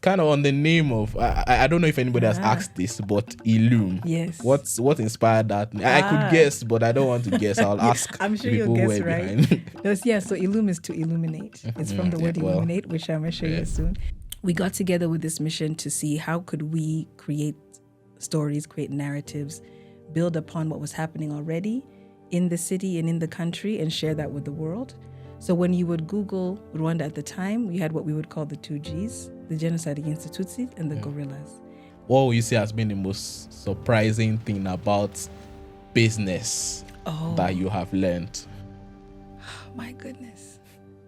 kind of on the name of, I don't know if anybody has asked this, but Illume. Yes. What inspired that? I could guess, but I don't want to guess. I'll ask. I'm sure the people you'll who guess are right. behind. Yes, so Illume is to illuminate. It's from the word illuminate, which I'm going to show you soon. We got together with this mission to see how could we create stories, create narratives, build upon what was happening already in the city and in the country and share that with the world. So when you would Google Rwanda at the time, we had what we would call the 2Gs, the genocide against the Tutsis and the guerrillas. What would you say has been the most surprising thing about business that you have learned? My goodness.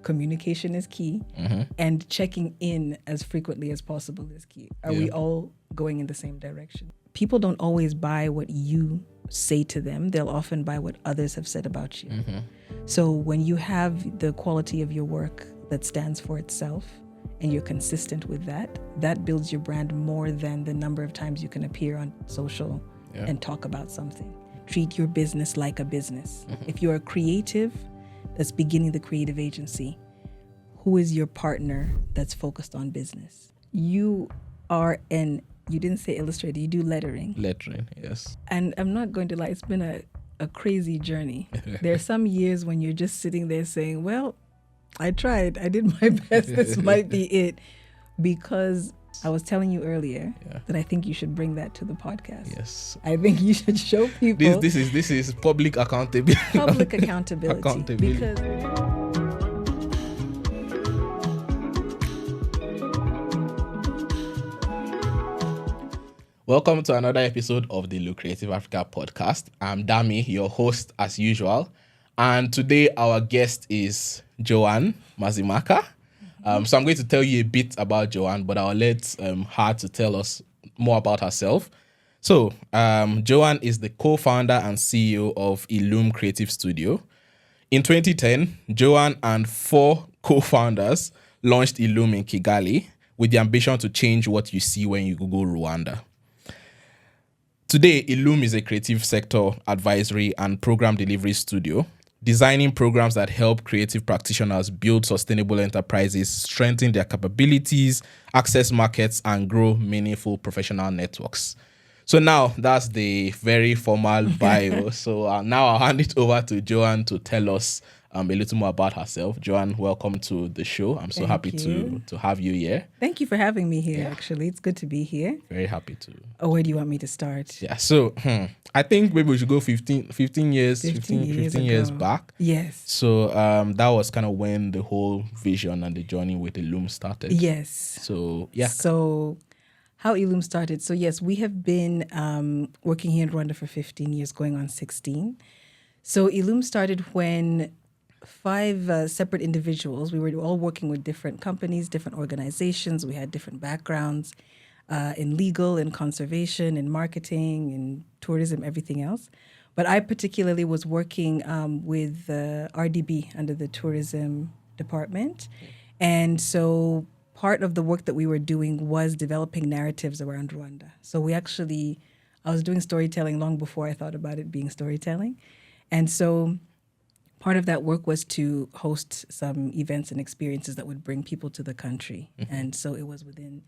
Communication is key, and checking in as frequently as possible is key. Are we all going in the same direction? People don't always buy what you say to them. They'll often buy what others have said about you. So when you have the quality of your work that stands for itself and you're consistent with that, that builds your brand more than the number of times you can appear on social and talk about something. Treat your business like a business. If you're a creative that's beginning the creative agency, who is your partner that's focused on business? You didn't say illustrator, you do lettering. Lettering, yes. And I'm not going to lie, it's been a crazy journey. There are some years when you're just sitting there saying, well, I tried, I did my best, this might be it. Because I was telling you earlier that I think you should bring that to the podcast. Yes. I think you should show people. This is public accountability. Public accountability. Because welcome to another episode of the Lucreative Africa Podcast. I'm Dami, your host as usual. And today our guest is Joan Mazimhaka. So I'm going to tell you a bit about Joan, but I'll let her to tell us more about herself. So Joan is the co-founder and CEO of Illume Creative Studio. In 2010, Joan and 4 co-founders launched Illume in Kigali with the ambition to change what you see when you Google Rwanda. Today, Illume is a creative sector advisory and program delivery studio, designing programs that help creative practitioners build sustainable enterprises, strengthen their capabilities, access markets, and grow meaningful professional networks. So now that's the very formal bio. So now I'll hand it over to Joan to tell us a little more about herself. Joan, welcome to the show. I'm so happy to have you here. Thank you for having me here, actually. It's good to be here. Very happy to. Oh, where do you want me to start? Yeah, so I think maybe we should go 15 years back. Yes. So that was kind of when the whole vision and the journey with Illume started. Yes. So, yeah. So how Illume started. So, yes, we have been working here in Rwanda for 15 years, going on 16. So Illume started when 5 separate individuals, we were all working with different companies, different organizations. We had different backgrounds in legal, in conservation, in marketing, in tourism, everything else. But I particularly was working with RDB under the tourism department. And so part of the work that we were doing was developing narratives around Rwanda. So I was doing storytelling long before I thought about it being storytelling. And so part of that work was to host some events and experiences that would bring people to the country. And so it was within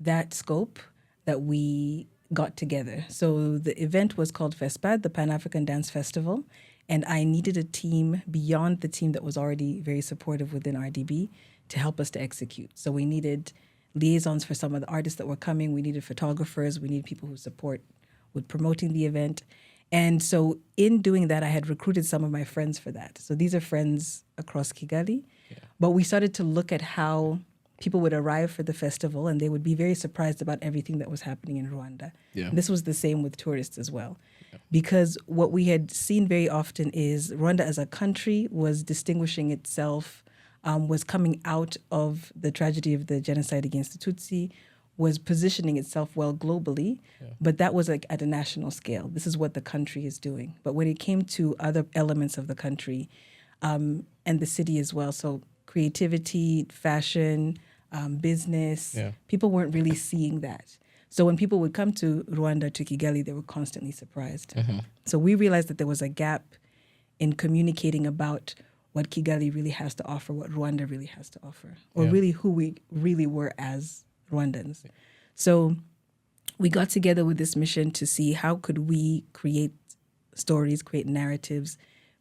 that scope that we got together. So the event was called FESPAD, the Pan-African Dance Festival. And I needed a team beyond the team that was already very supportive within RDB to help us to execute. So we needed liaisons for some of the artists that were coming. We needed photographers. We needed people who support with promoting the event. And so in doing that, I had recruited some of my friends for that. So these are friends across Kigali. Yeah. But we started to look at how people would arrive for the festival and they would be very surprised about everything that was happening in Rwanda. Yeah. This was the same with tourists as well. Yeah. Because what we had seen very often is Rwanda as a country was distinguishing itself, was coming out of the tragedy of the genocide against the Tutsi, was positioning itself well globally, but that was like at a national scale. This is what the country is doing. But when it came to other elements of the country and the city as well, so creativity, fashion, business, people weren't really seeing that. So when people would come to Rwanda, to Kigali, they were constantly surprised. So we realized that there was a gap in communicating about what Kigali really has to offer, what Rwanda really has to offer, or really who we really were as Rwandans. So we got together with this mission to see how could we create stories, create narratives,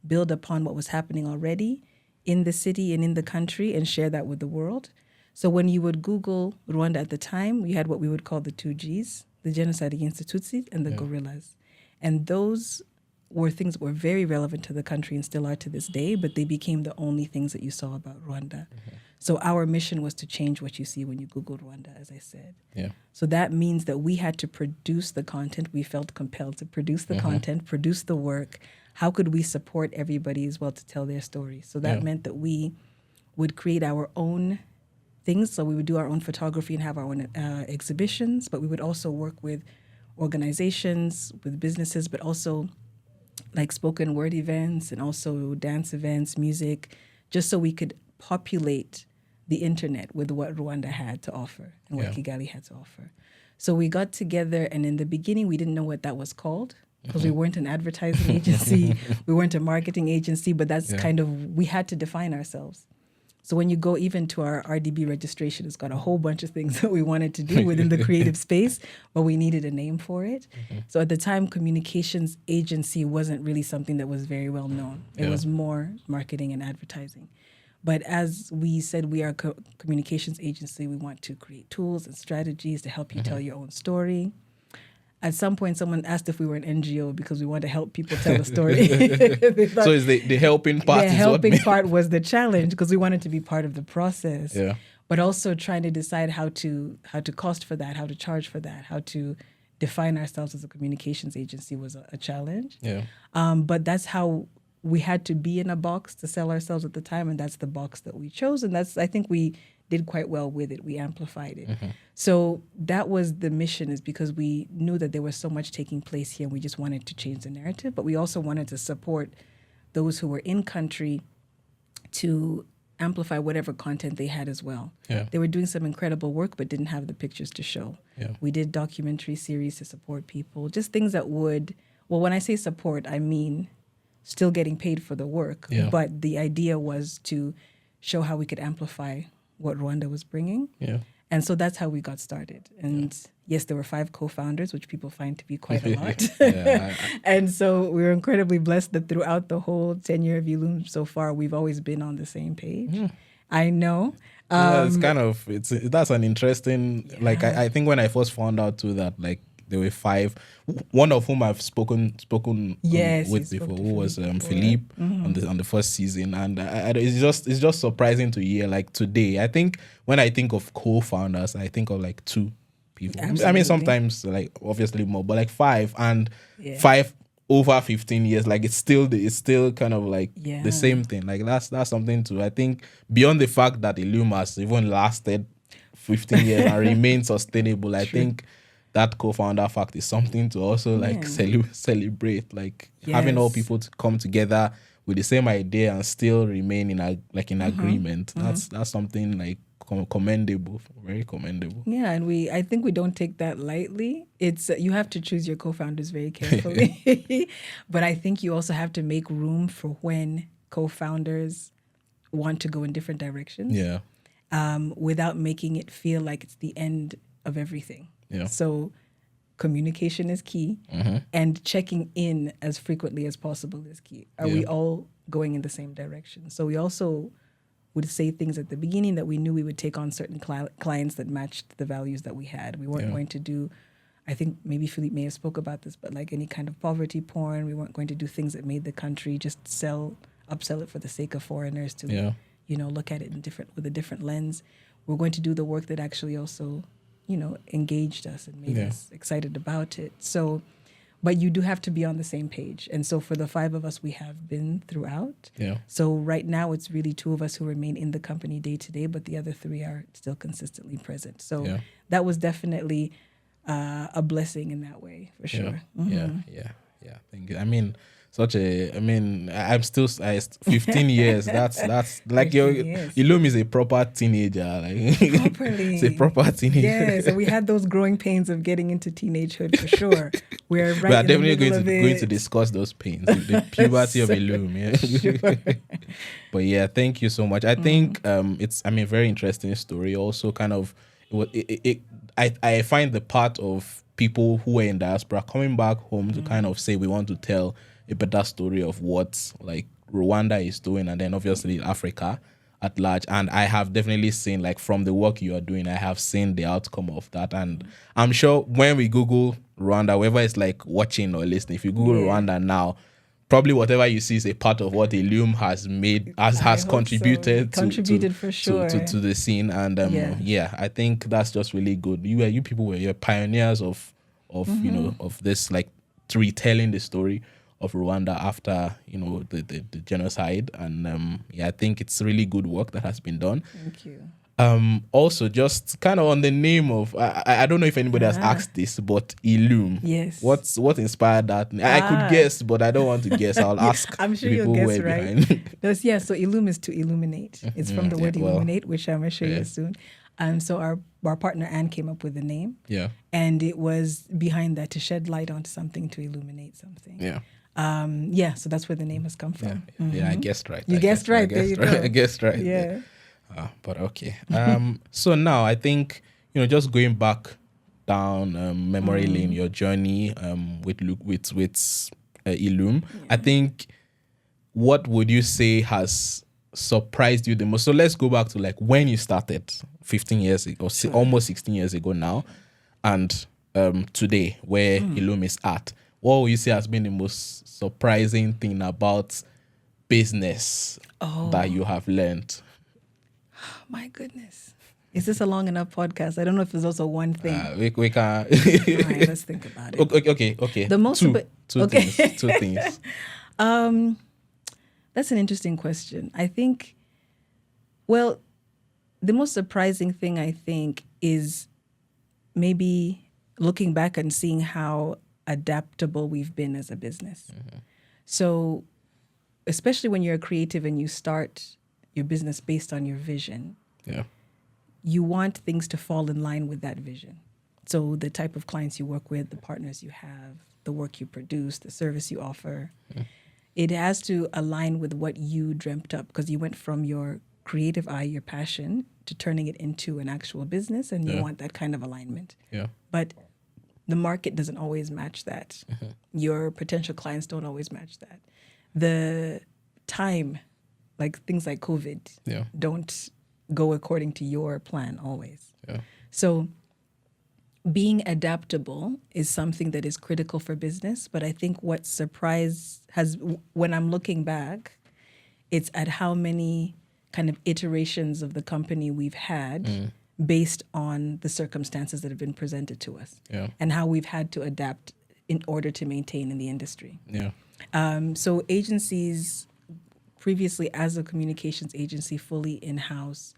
build upon what was happening already in the city and in the country and share that with the world. So when you would Google Rwanda at the time, we had what we would call the 2Gs, the genocide against the Tutsis and the guerrillas. And those were things that were very relevant to the country and still are to this day, but they became the only things that you saw about Rwanda. So our mission was to change what you see when you Google Rwanda, as I said. Yeah. So that means that we had to produce the content. We felt compelled to produce the content, produce the work. How could we support everybody as well to tell their story? So that meant that we would create our own things. So we would do our own photography and have our own exhibitions, but we would also work with organizations, with businesses, but also like spoken word events and also dance events, music, just so we could populate the internet with what Rwanda had to offer and what Kigali had to offer. So we got together, and in the beginning, we didn't know what that was called because we weren't an advertising agency, we weren't a marketing agency, but that's kind of, we had to define ourselves. So when you go even to our RDB registration, it's got a whole bunch of things that we wanted to do within the creative space, but we needed a name for it. So at the time, communications agency wasn't really something that was very well known. It was more marketing and advertising. But as we said, we are a communications agency. We want to create tools and strategies to help you tell your own story. At some point, someone asked if we were an NGO because we want to help people tell a story. So is the helping part? The helping part was the challenge because we wanted to be part of the process. Yeah. But also trying to decide how to cost for that, how to charge for that, how to define ourselves as a communications agency was a challenge. Yeah. But that's how we had to be in a box to sell ourselves at the time, and that's the box that we chose. And that's, I think we did quite well with it. We amplified it. So that was the mission, is because we knew that there was so much taking place here and we just wanted to change the narrative, but we also wanted to support those who were in country to amplify whatever content they had as well. Yeah. They were doing some incredible work but didn't have the pictures to show. Yeah. We did documentary series to support people, just things that would, well, when I say support, I mean still getting paid for the work, but the idea was to show how we could amplify what Rwanda was bringing. Yeah. And so that's how we got started. And yes, there were 5 co-founders, which people find to be quite a lot. And so we were incredibly blessed that throughout the whole tenure of Illume so far, we've always been on the same page. I know. It's kind of, that's an interesting, like, I think when I first found out too that, like, there were 5, one of whom I've spoken with before, who was Philippe on the first season, and it's just surprising to hear. Like today, I think when I think of co-founders, I think of like 2 people. Absolutely. I mean, sometimes like obviously more, but like 5 and 5 over 15 years. Like it's still kind of like the same thing. Like that's something to, I think, beyond the fact that Illume has even lasted 15 years and remain sustainable. I think that co-founder fact is something to also like celebrate, like having all people to come together with the same idea and still remain in agreement. That's something like commendable, very commendable. Yeah, and I think we don't take that lightly. It's you have to choose your co-founders very carefully, but I think you also have to make room for when co-founders want to go in different directions. Yeah. Without making it feel like it's the end of everything. Yeah. So communication is key, and checking in as frequently as possible is key. Are we all going in the same direction? So we also would say things at the beginning that we knew we would take on certain clients that matched the values that we had. We weren't going to do, I think maybe Philippe may have spoke about this, but like any kind of poverty porn. We weren't going to do things that made the country just upsell it for the sake of foreigners to, look at it with a different lens. We're going to do the work that actually also engaged us and made us excited about it. So, but you do have to be on the same page. And so for the 5 of us, we have been throughout. Yeah. So right now it's really 2 of us who remain in the company day to day, but the other 3 are still consistently present. So that was definitely a blessing in that way, for sure. Yeah. Thank you. I mean, I'm still 15 years. That's like your Illume is a proper teenager. Like properly, it's a proper teenager. Yeah, so we had those growing pains of getting into teenagehood for sure. We are definitely going to discuss those pains, the puberty of Illume. Yeah. Sure. But yeah, thank you so much. I think it's very interesting story. Also, kind of I find the part of people who were in diaspora coming back home to kind of say we want to tell a better story of what like Rwanda is doing, and then obviously Africa at large. And I have definitely seen, like, from the work you are doing, I have seen the outcome of that. And I'm sure when we Google Rwanda, whoever is like watching or listening, if you Google Rwanda now, probably whatever you see is a part of what Illume has made, has contributed for sure to the scene. And I think that's just really good. You people were pioneers of you know, of this, like, retelling the story of Rwanda after, you know, the genocide. And I think it's really good work that has been done. Thank you. Also, just kind of on the name of, I don't know if anybody has asked this, but Illume. Yes. What inspired that? I could guess, but I don't want to guess. I'll ask. I'm sure you'll guess right. So Illume is to illuminate. It's from the word illuminate, which I'm going to show you soon. So our partner Anne came up with the name. Yeah. And it was behind that, to shed light onto something, to illuminate something. Yeah. So that's where the name has come from. Yeah, I guessed right. You guessed right. There you go. I guessed right. Yeah. But okay. So now I think, you know, just going back down memory lane, your journey with Illume, I think, what would you say has surprised you the most? So let's go back to, like, when you started 15 years ago, almost 16 years ago now, and today, where Illume is at. What would you say has been the most surprising thing about business that you have learned? My goodness. Is this a long enough podcast? I don't know if there's also one thing. We can. All right, let's think about it. Okay. The most two things. That's an interesting question. I think, well, the most surprising thing, I think, is maybe looking back and seeing how adaptable we've been as a business. So, especially when you're a creative and you start your business based on your vision, you want things to fall in line with that vision. So the type of clients you work with, the partners you have, the work you produce, the service you offer, it has to align with what you dreamt up, because you went from your creative eye, your passion, to turning it into an actual business, and you want that kind of alignment. But the market doesn't always match that. Your potential clients don't always match that. The time, like things like COVID, don't go according to your plan always. So being adaptable is something that is critical for business. But I think what surprise has, when I'm looking back, it's at how many kind of iterations of the company we've had based on the circumstances that have been presented to us, and how we've had to adapt in order to maintain in the industry. So agencies, previously as a communications agency fully in-house,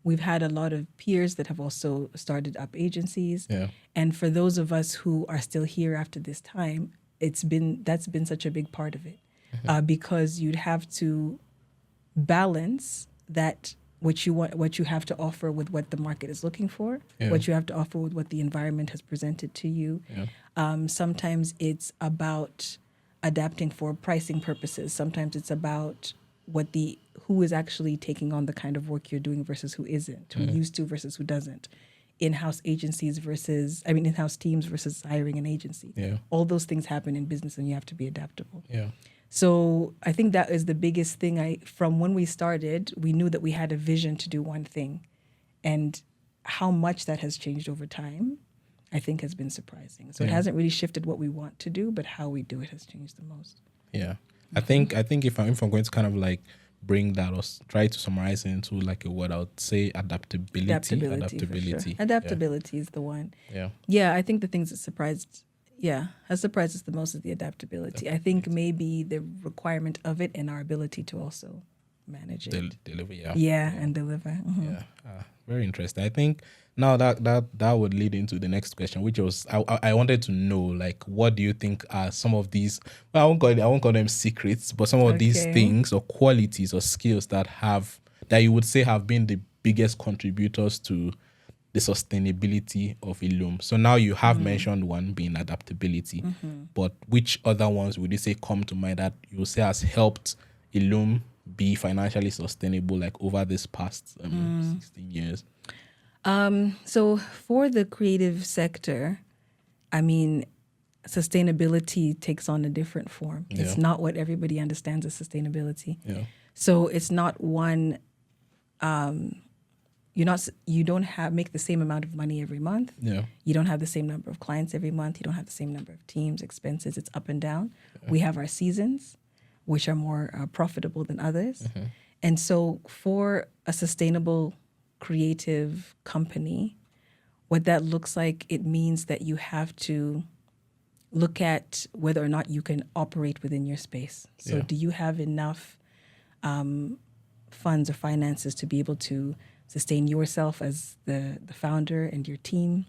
we've had a lot of peers that have also started up agencies. And for those of us who are still here after this time, that's been such a big part of it, because you'd have to balance that, what you have to offer with what the market is looking for, what you have to offer with what the environment has presented to you. Sometimes it's about adapting for pricing purposes. Sometimes it's about who is actually taking on the kind of work you're doing versus who isn't, who used to versus who doesn't. In-house teams versus hiring an agency. All those things happen in business, and you have to be adaptable. So I think that is the biggest thing. From when we started, we knew that we had a vision to do one thing, and how much that has changed over time, I think, has been surprising. So it hasn't really shifted what we want to do, but how we do it has changed the most. I think if I'm going to kind of like bring that or try to summarize it into like a word, I would say adaptability. Adaptability is the one. I think the things that has surprised us the most is the adaptability. I think maybe the requirement of it and our ability to also manage it. Deliver, and deliver. Very interesting. I think now that would lead into the next question, which was I wanted to know, like, what do you think are some of these, well, I won't call them secrets, but some of these things or qualities or skills that you would say have been the biggest contributors to the sustainability of Illume. So now you have mentioned one being adaptability, but which other ones would you say come to mind that you would say has helped Illume be financially sustainable, like over this past 16 years? So for the creative sector, I mean, sustainability takes on a different form. Yeah. It's not what everybody understands as sustainability. Yeah. So it's not one. You don't make the same amount of money every month. Yeah. You don't have the same number of clients every month. You don't have the same number of teams, expenses. It's up and down. Yeah. We have our seasons, which are more profitable than others. Mm-hmm. And so for a sustainable creative company, what that looks like, it means that you have to look at whether or not you can operate within your space. So do you have enough funds or finances to be able to sustain yourself as the founder and your team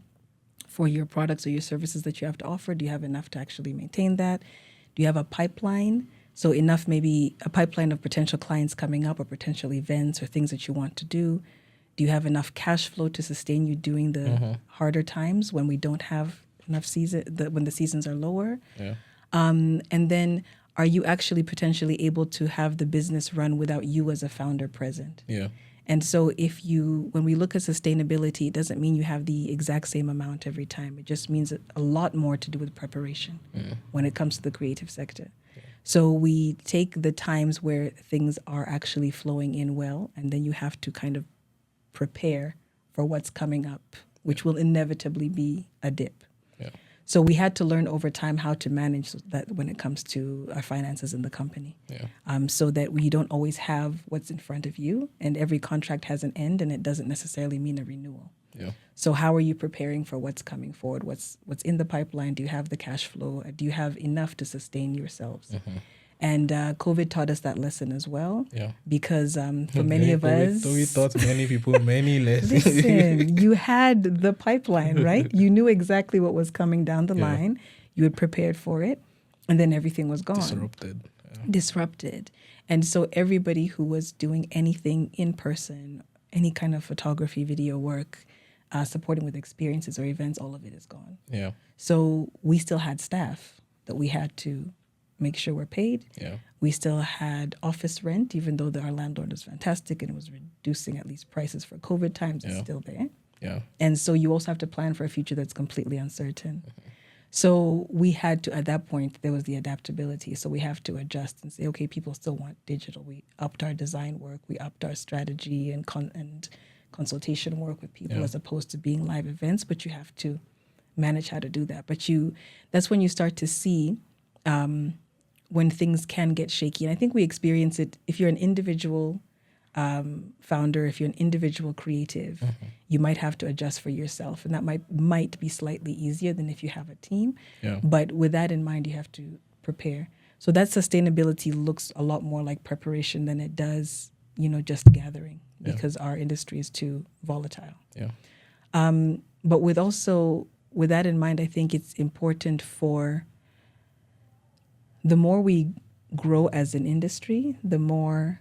for your products or your services that you have to offer? Do you have enough to actually maintain that? Do you have a pipeline? So enough, maybe a pipeline of potential clients coming up or potential events or things that you want to do. Do you have enough cash flow to sustain you during the harder times when we don't have enough when the seasons are lower? Yeah. And then are you actually potentially able to have the business run without you as a founder present? Yeah. And so when we look at sustainability, it doesn't mean you have the exact same amount every time. It just means a lot more to do with preparation when it comes to the creative sector. Yeah. So we take the times where things are actually flowing in well, and then you have to kind of prepare for what's coming up, which will inevitably be a dip. Yeah. So we had to learn over time how to manage that when it comes to our finances in the company. Yeah. So that we don't always have what's in front of you, and every contract has an end, and it doesn't necessarily mean a renewal. Yeah. So how are you preparing for what's coming forward? What's in the pipeline? Do you have the cash flow? Do you have enough to sustain yourselves? Mm-hmm. And COVID taught us that lesson as well. Yeah. Because for many of us... COVID taught many people many lessons. Listen, you had the pipeline, right? You knew exactly what was coming down the line. You had prepared for it. And then everything was gone. Disrupted. And so everybody who was doing anything in person, any kind of photography, video work, supporting with experiences or events, all of it is gone. Yeah. So we still had staff that we had to make sure we're paid. Yeah. We still had office rent, even though our landlord was fantastic and was reducing at least prices for COVID times. It's still there. Yeah. And so you also have to plan for a future that's completely uncertain. Mm-hmm. So we had to, at that point, there was the adaptability. So we have to adjust and say, okay, people still want digital. We upped our design work. We upped our strategy and consultation work with people as opposed to being live events. But you have to manage how to do that. But that's when you start to see when things can get shaky. And I think we experience it if you're an individual founder, if you're an individual creative, you might have to adjust for yourself. And that might be slightly easier than if you have a team. Yeah. But with that in mind, you have to prepare. So that sustainability looks a lot more like preparation than it does, just gathering, because our industry is too volatile. Yeah. But with that in mind, I think it's important for the more we grow as an industry, the more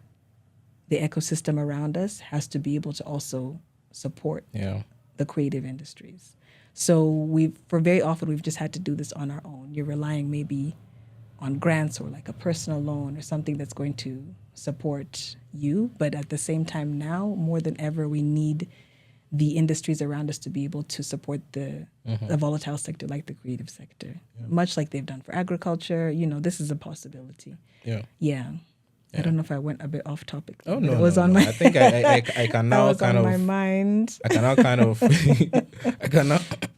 the ecosystem around us has to be able to also support the creative industries. So very often we've just had to do this on our own. You're relying maybe on grants or like a personal loan or something that's going to support you. But at the same time now, more than ever, we need the industries around us to be able to support the volatile sector like the creative sector, much like they've done for agriculture. This is a possibility. Yeah. Yeah. I don't know if I went a bit off topic. Oh, no, it was on my. I think I can now kind of. my mind. I can now kind of.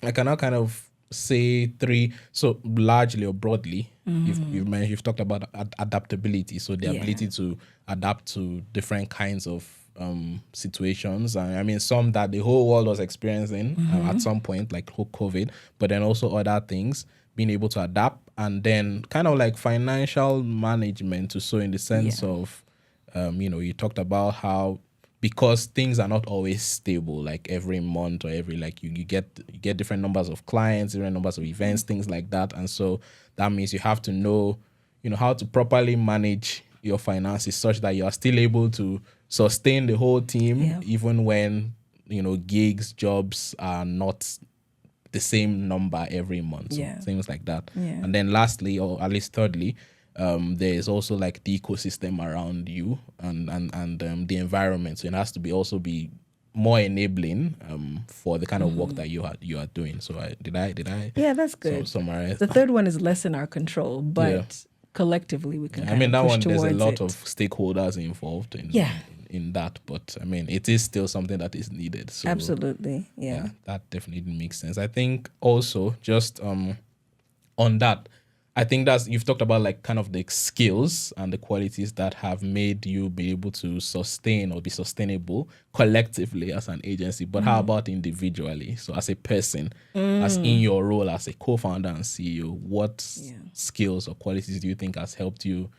I can now kind of say three. So largely or broadly, you've talked about adaptability. So the ability to adapt to different kinds of situations. I mean, some that the whole world was experiencing at some point, like COVID, but then also other things, being able to adapt, and then kind of like financial management. So in the sense of, you talked about how, because things are not always stable, like every month or every, like you get different numbers of clients, different numbers of events, things like that. And so that means you have to know, how to properly manage your finances such that you are still able to sustain the whole team, even when, gigs, jobs are not the same number every month. So things like that. Yeah. And then lastly, or at least thirdly, there is also like the ecosystem around you and the environment. So it has to be more enabling for the kind of work that you are doing. So did I Yeah, that's good. Summarize? The third one is less in our control, but collectively we can kind of that push one, there's a lot it. of stakeholders involved in that, but I mean, it is still something that is needed. So absolutely, yeah, that definitely makes sense. I think also just on that, I think that's, you've talked about like kind of the skills and the qualities that have made you be able to sustain or be sustainable collectively as an agency. But how about individually? So as a person, as in your role as a co-founder and CEO, what skills or qualities do you think has helped you,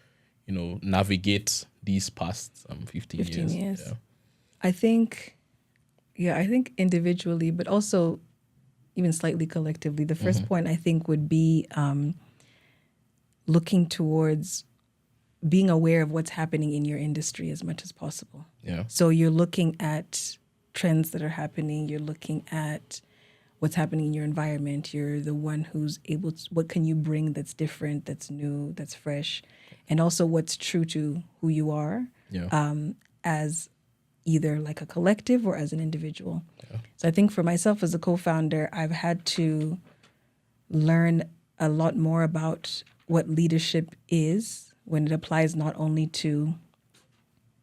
navigate these past 15 years? Yeah. I think individually, but also even slightly collectively. The first point I think would be looking towards being aware of what's happening in your industry as much as possible. Yeah. So you're looking at trends that are happening. You're looking at what's happening in your environment. You're the one who's able to, what can you bring that's different, that's new, that's fresh, and also what's true to who you are as either like a collective or as an individual. Yeah. So I think for myself as a co-founder, I've had to learn a lot more about what leadership is when it applies not only to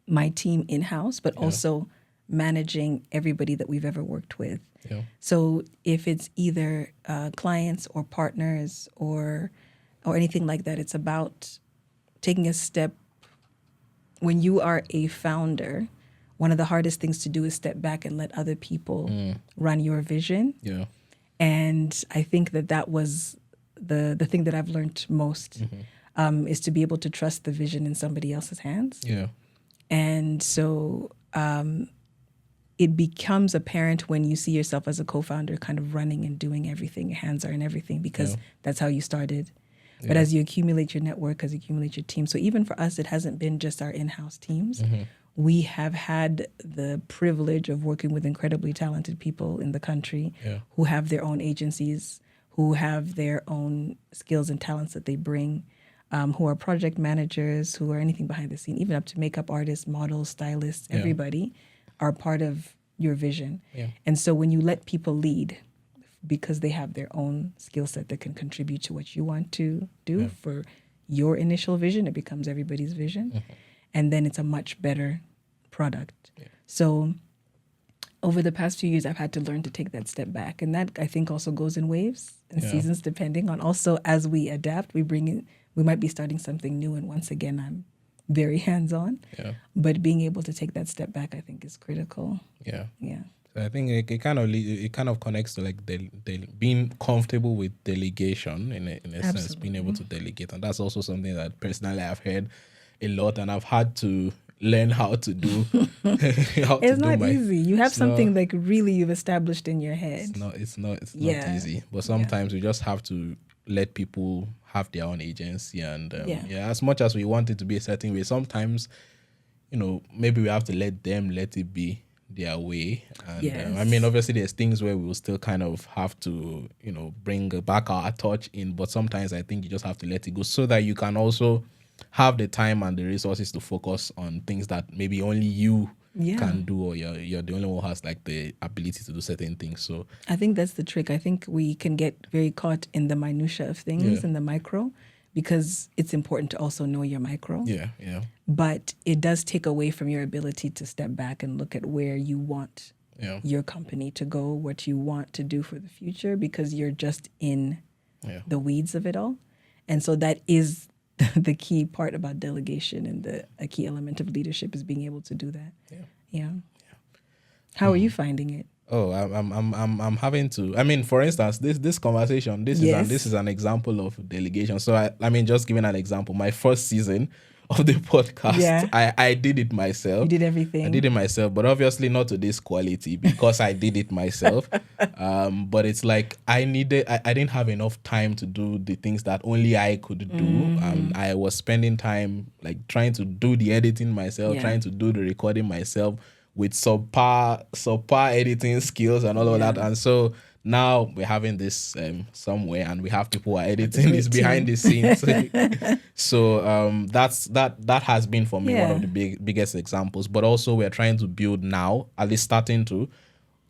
my team in-house, but also managing everybody that we've ever worked with. Yeah. So if it's either clients or partners or anything like that, it's about taking a step. When you are a founder, one of the hardest things to do is step back and let other people run your vision. Yeah. And I think that was the thing that I've learned most is to be able to trust the vision in somebody else's hands. Yeah. And so it becomes apparent when you see yourself as a co-founder kind of running and doing everything. Your hands are in everything because that's how you started. Yeah. But as you accumulate your network, as you accumulate your team, so even for us, it hasn't been just our in-house teams. We have had the privilege of working with incredibly talented people in the country who have their own agencies, who have their own skills and talents that they bring, who are project managers, who are anything behind the scene, even up to makeup artists, models, stylists, everybody are part of your vision. Yeah. And so when you let people lead, because they have their own skill set that can contribute to what you want to do for your initial vision, it becomes everybody's vision. And then it's a much better product. Yeah. So over the past few years, I've had to learn to take that step back. And that, I think, also goes in waves and seasons, depending on also as we adapt, we might be starting something new. And once again, I'm very hands-on. Yeah. But being able to take that step back, I think, is critical. Yeah. Yeah. So I think it kind of connects to like being comfortable with delegation in a sense, being able to delegate. And that's also something that personally I've heard a lot, and I've had to learn how to do. It's not easy. You have something like really you've established in your head. It's not easy. But sometimes we just have to let people have their own agency, and as much as we want it to be a certain way, sometimes maybe we have to let it be their way. And I mean, obviously there's things where we will still kind of have to bring back our touch in, but sometimes I think you just have to let it go so that you can also have the time and the resources to focus on things that maybe only you can do, or you're the only one who has like the ability to do certain things. So I think that's the trick. I think we can get very caught in the minutia of things, in the micro, because it's important to also know your micro. Yeah. But it does take away from your ability to step back and look at where you want your company to go, what you want to do for the future, because you're just in the weeds of it all. And so that is the key part about delegation, and a key element of leadership is being able to do that. Yeah. How are you finding it? Oh, I'm having to. I mean, for instance, this conversation, this is an example of delegation. So I mean, just giving an example, my first season of the podcast, I did it myself. You did everything. I did it myself, but obviously not to this quality because I did it myself. But it's like I didn't have enough time to do the things that only I could do. I was spending time like trying to do the editing myself, trying to do the recording myself with subpar editing skills and all of that. And so now we're having this somewhere, and we have people who are editing this team. behind the scenes. So that has been for me one of the biggest examples. But also we're trying to build now, at least starting to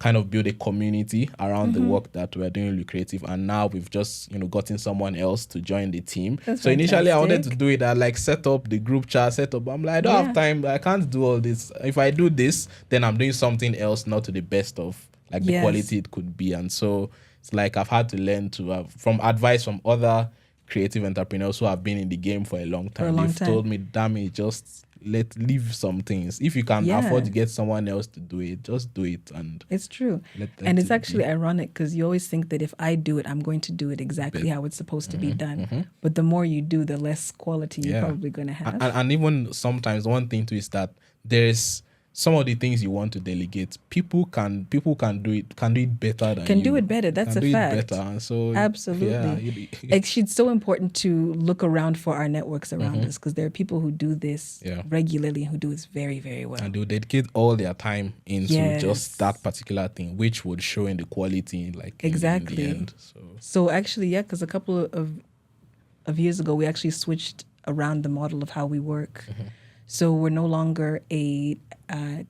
kind of build a community around the work that we're doing in Lucrative, and now we've just gotten someone else to join the team. That's so initially fantastic. I wanted to do it, I like set up the group chat, I'm like, I don't have time, I can't do all this. If I do this, then I'm doing something else not to the best of like the quality it could be. And so it's like I've had to learn to from advice from other creative entrepreneurs who have been in the game for a long time. They've told me, damn it, just leave some things. If you can afford to get someone else to do it, just do it. And it's true. And it's actually ironic because you always think that if I do it, I'm going to do it exactly how it's supposed to be done. But the more you do, the less quality you're probably going to have. And even sometimes one thing too is that there's some of the things you want to delegate, people can do it better than you. Do it better. That's a fact. Better. So absolutely. It's so important to look around for our networks around us, because there are people who do this regularly, who do this very, very well. And they'll dedicate all their time into just that particular thing, which would show in the quality, like exactly. in the end. So actually, because a couple of years ago, we actually switched around the model of how we work. So we're no longer a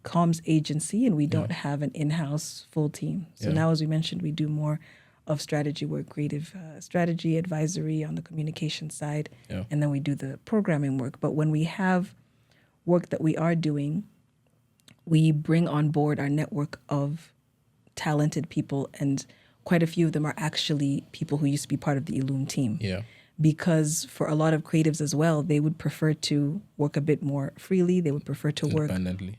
comms agency, and we don't have an in-house full team. So now, as we mentioned, we do more of strategy work, creative strategy, advisory on the communication side, and then we do the programming work. But when we have work that we are doing, we bring on board our network of talented people, and quite a few of them are actually people who used to be part of the Illume team. Because for a lot of creatives as well, they would prefer to work a bit more freely. They would prefer to work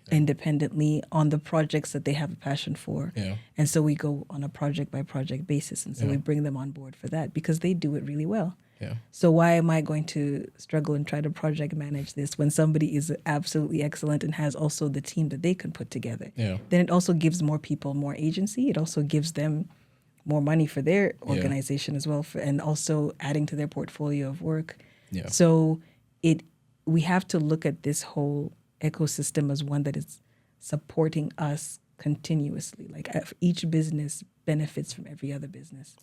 independently on the projects that they have a passion for. And so we go on a project by project basis. And so we bring them on board for that because they do it really well. So why am I going to struggle and try to project manage this when somebody is absolutely excellent and has also the team that they can put together? Then it also gives more people more agency. It also gives them more money for their organization as well, and also adding to their portfolio of work. So we have to look at this whole ecosystem as one that is supporting us continuously. Like each business benefits from every other business.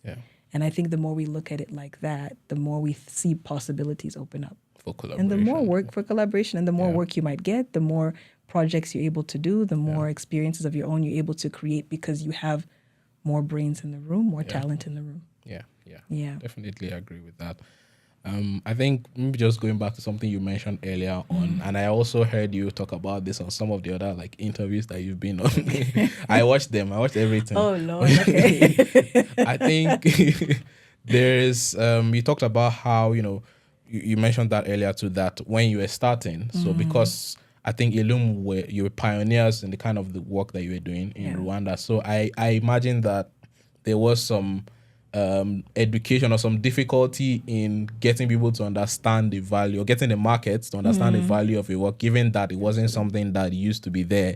And I think the more we look at it like that, the more we see possibilities open up. For collaboration. And the more work for collaboration, and the more work you might get, the more projects you're able to do, the more experiences of your own you're able to create, because you have more brains in the room, more talent in the room. Yeah. Definitely agree with that. I think maybe just going back to something you mentioned earlier on, and I also heard you talk about this on some of the other like interviews that you've been on. I watched everything. Oh Lord, okay. I think there's you talked about how you mentioned that earlier too, that when you were starting, so because I think Illume you were pioneers in the kind of the work that you were doing in Rwanda. So I imagine that there was some education or some difficulty in getting people to understand the value, or getting the markets to understand the value of your work, given that it wasn't something that used to be there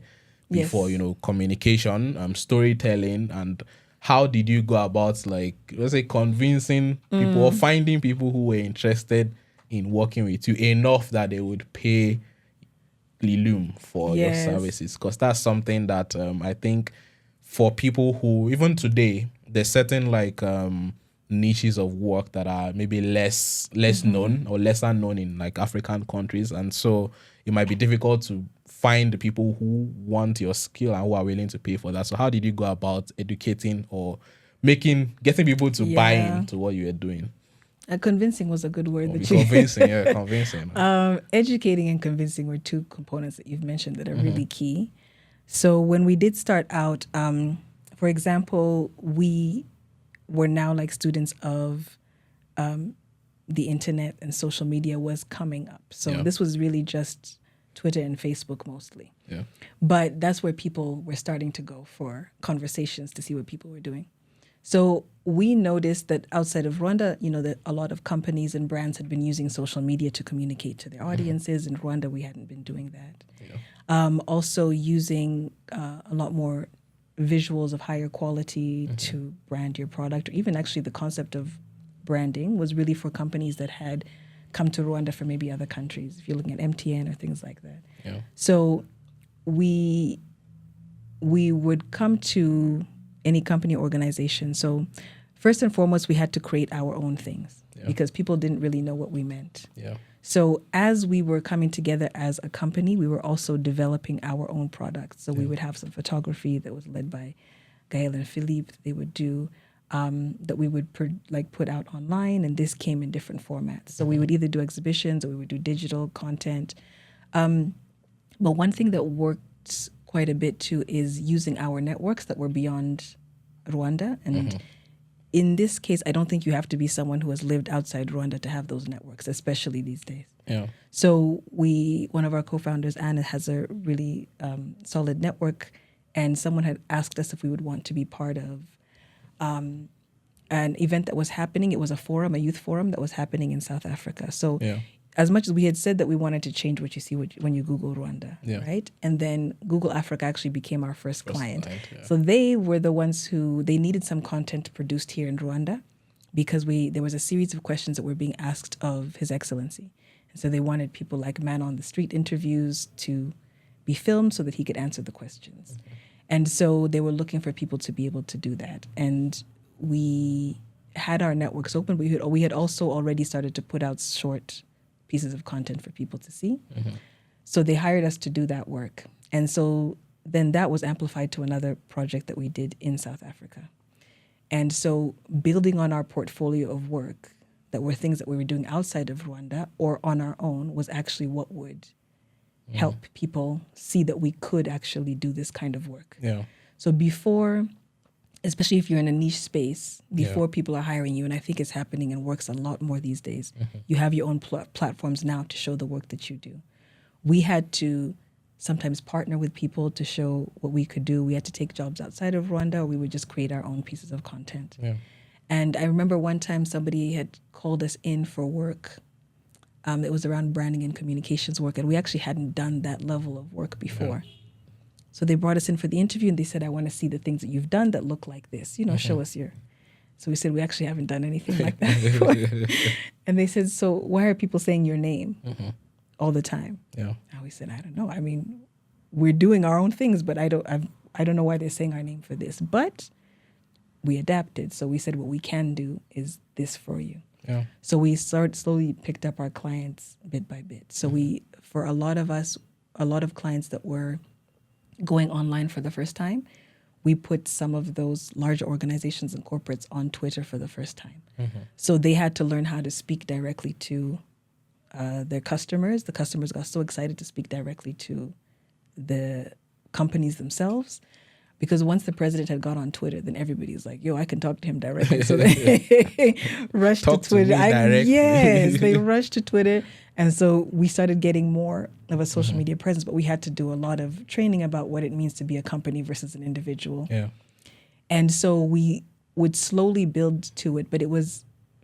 before, communication, storytelling. And how did you go about, like, let's say, convincing people or finding people who were interested in working with you enough that they would pay Illume for your services? Because that's something that I think for people who, even today, there's certain like niches of work that are maybe less known or lesser known in like African countries, and so it might be difficult to find the people who want your skill and who are willing to pay for that. So how did you go about educating or getting people to buy into what you were doing? Convincing was a good word. Convincing. Educating and convincing were two components that you've mentioned that are really key. So when we did start out, for example, we were now like students of the internet, and social media was coming up. So this was really just Twitter and Facebook mostly. But that's where people were starting to go for conversations to see what people were doing. So we noticed that outside of Rwanda, that a lot of companies and brands had been using social media to communicate to their audiences. In Rwanda, we hadn't been doing that. Also using a lot more visuals of higher quality to brand your product, or even actually the concept of branding was really for companies that had come to Rwanda from maybe other countries, if you're looking at MTN or things like that. So we would come to any company or organization. So first and foremost, we had to create our own things because people didn't really know what we meant. Yeah. So as we were coming together as a company, we were also developing our own products. So we would have some photography that was led by Gael and Philippe. They would do that we would put out online, and this came in different formats. So we would either do exhibitions or we would do digital content. But one thing that worked quite a bit too is using our networks that were beyond Rwanda. And in this case, I don't think you have to be someone who has lived outside Rwanda to have those networks, especially these days. Yeah. So one of our co-founders, Anna, has a really solid network, and someone had asked us if we would want to be part of an event that was happening. It was a forum, a youth forum that was happening in South Africa. So as much as we had said that we wanted to change what you see when you Google Rwanda, right? And then Google Africa actually became our first client. So they were the ones they needed some content produced here in Rwanda because there was a series of questions that were being asked of His Excellency. And so they wanted people like man on the street interviews to be filmed so that he could answer the questions. And so they were looking for people to be able to do that. And we had our networks open. We had also already started to put out short pieces of content for people to see. So they hired us to do that work. And so then that was amplified to another project that we did in South Africa. And so building on our portfolio of work that were things that we were doing outside of Rwanda or on our own was actually what would help people see that we could actually do this kind of work. So before, especially if you're in a niche space, before people are hiring you, and I think it's happening and works a lot more these days, you have your own platforms now to show the work that you do. We had to sometimes partner with people to show what we could do. We had to take jobs outside of Rwanda, or we would just create our own pieces of content. And I remember one time somebody had called us in for work. It was around branding and communications work, and we actually hadn't done that level of work before. So they brought us in for the interview, and they said, I want to see the things that you've done that look like this. Show us your... So we said, we actually haven't done anything like that before. And they said, so why are people saying your name all the time? And we said, I don't know. I mean, we're doing our own things, but I don't know why they're saying our name for this. But we adapted. So we said, what we can do is this for you. So we slowly picked up our clients bit by bit. So for a lot of clients that were going online for the first time, we put some of those larger organizations and corporates on Twitter for the first time. So they had to learn how to speak directly to their customers. The customers got so excited to speak directly to the companies themselves. Because once the president had got on Twitter, then everybody's like, yo, I can talk to him directly. So they rushed to Twitter. Yes, they rushed to Twitter. And so we started getting more of a social media presence, but we had to do a lot of training about what it means to be a company versus an individual. And so we would slowly build to it, but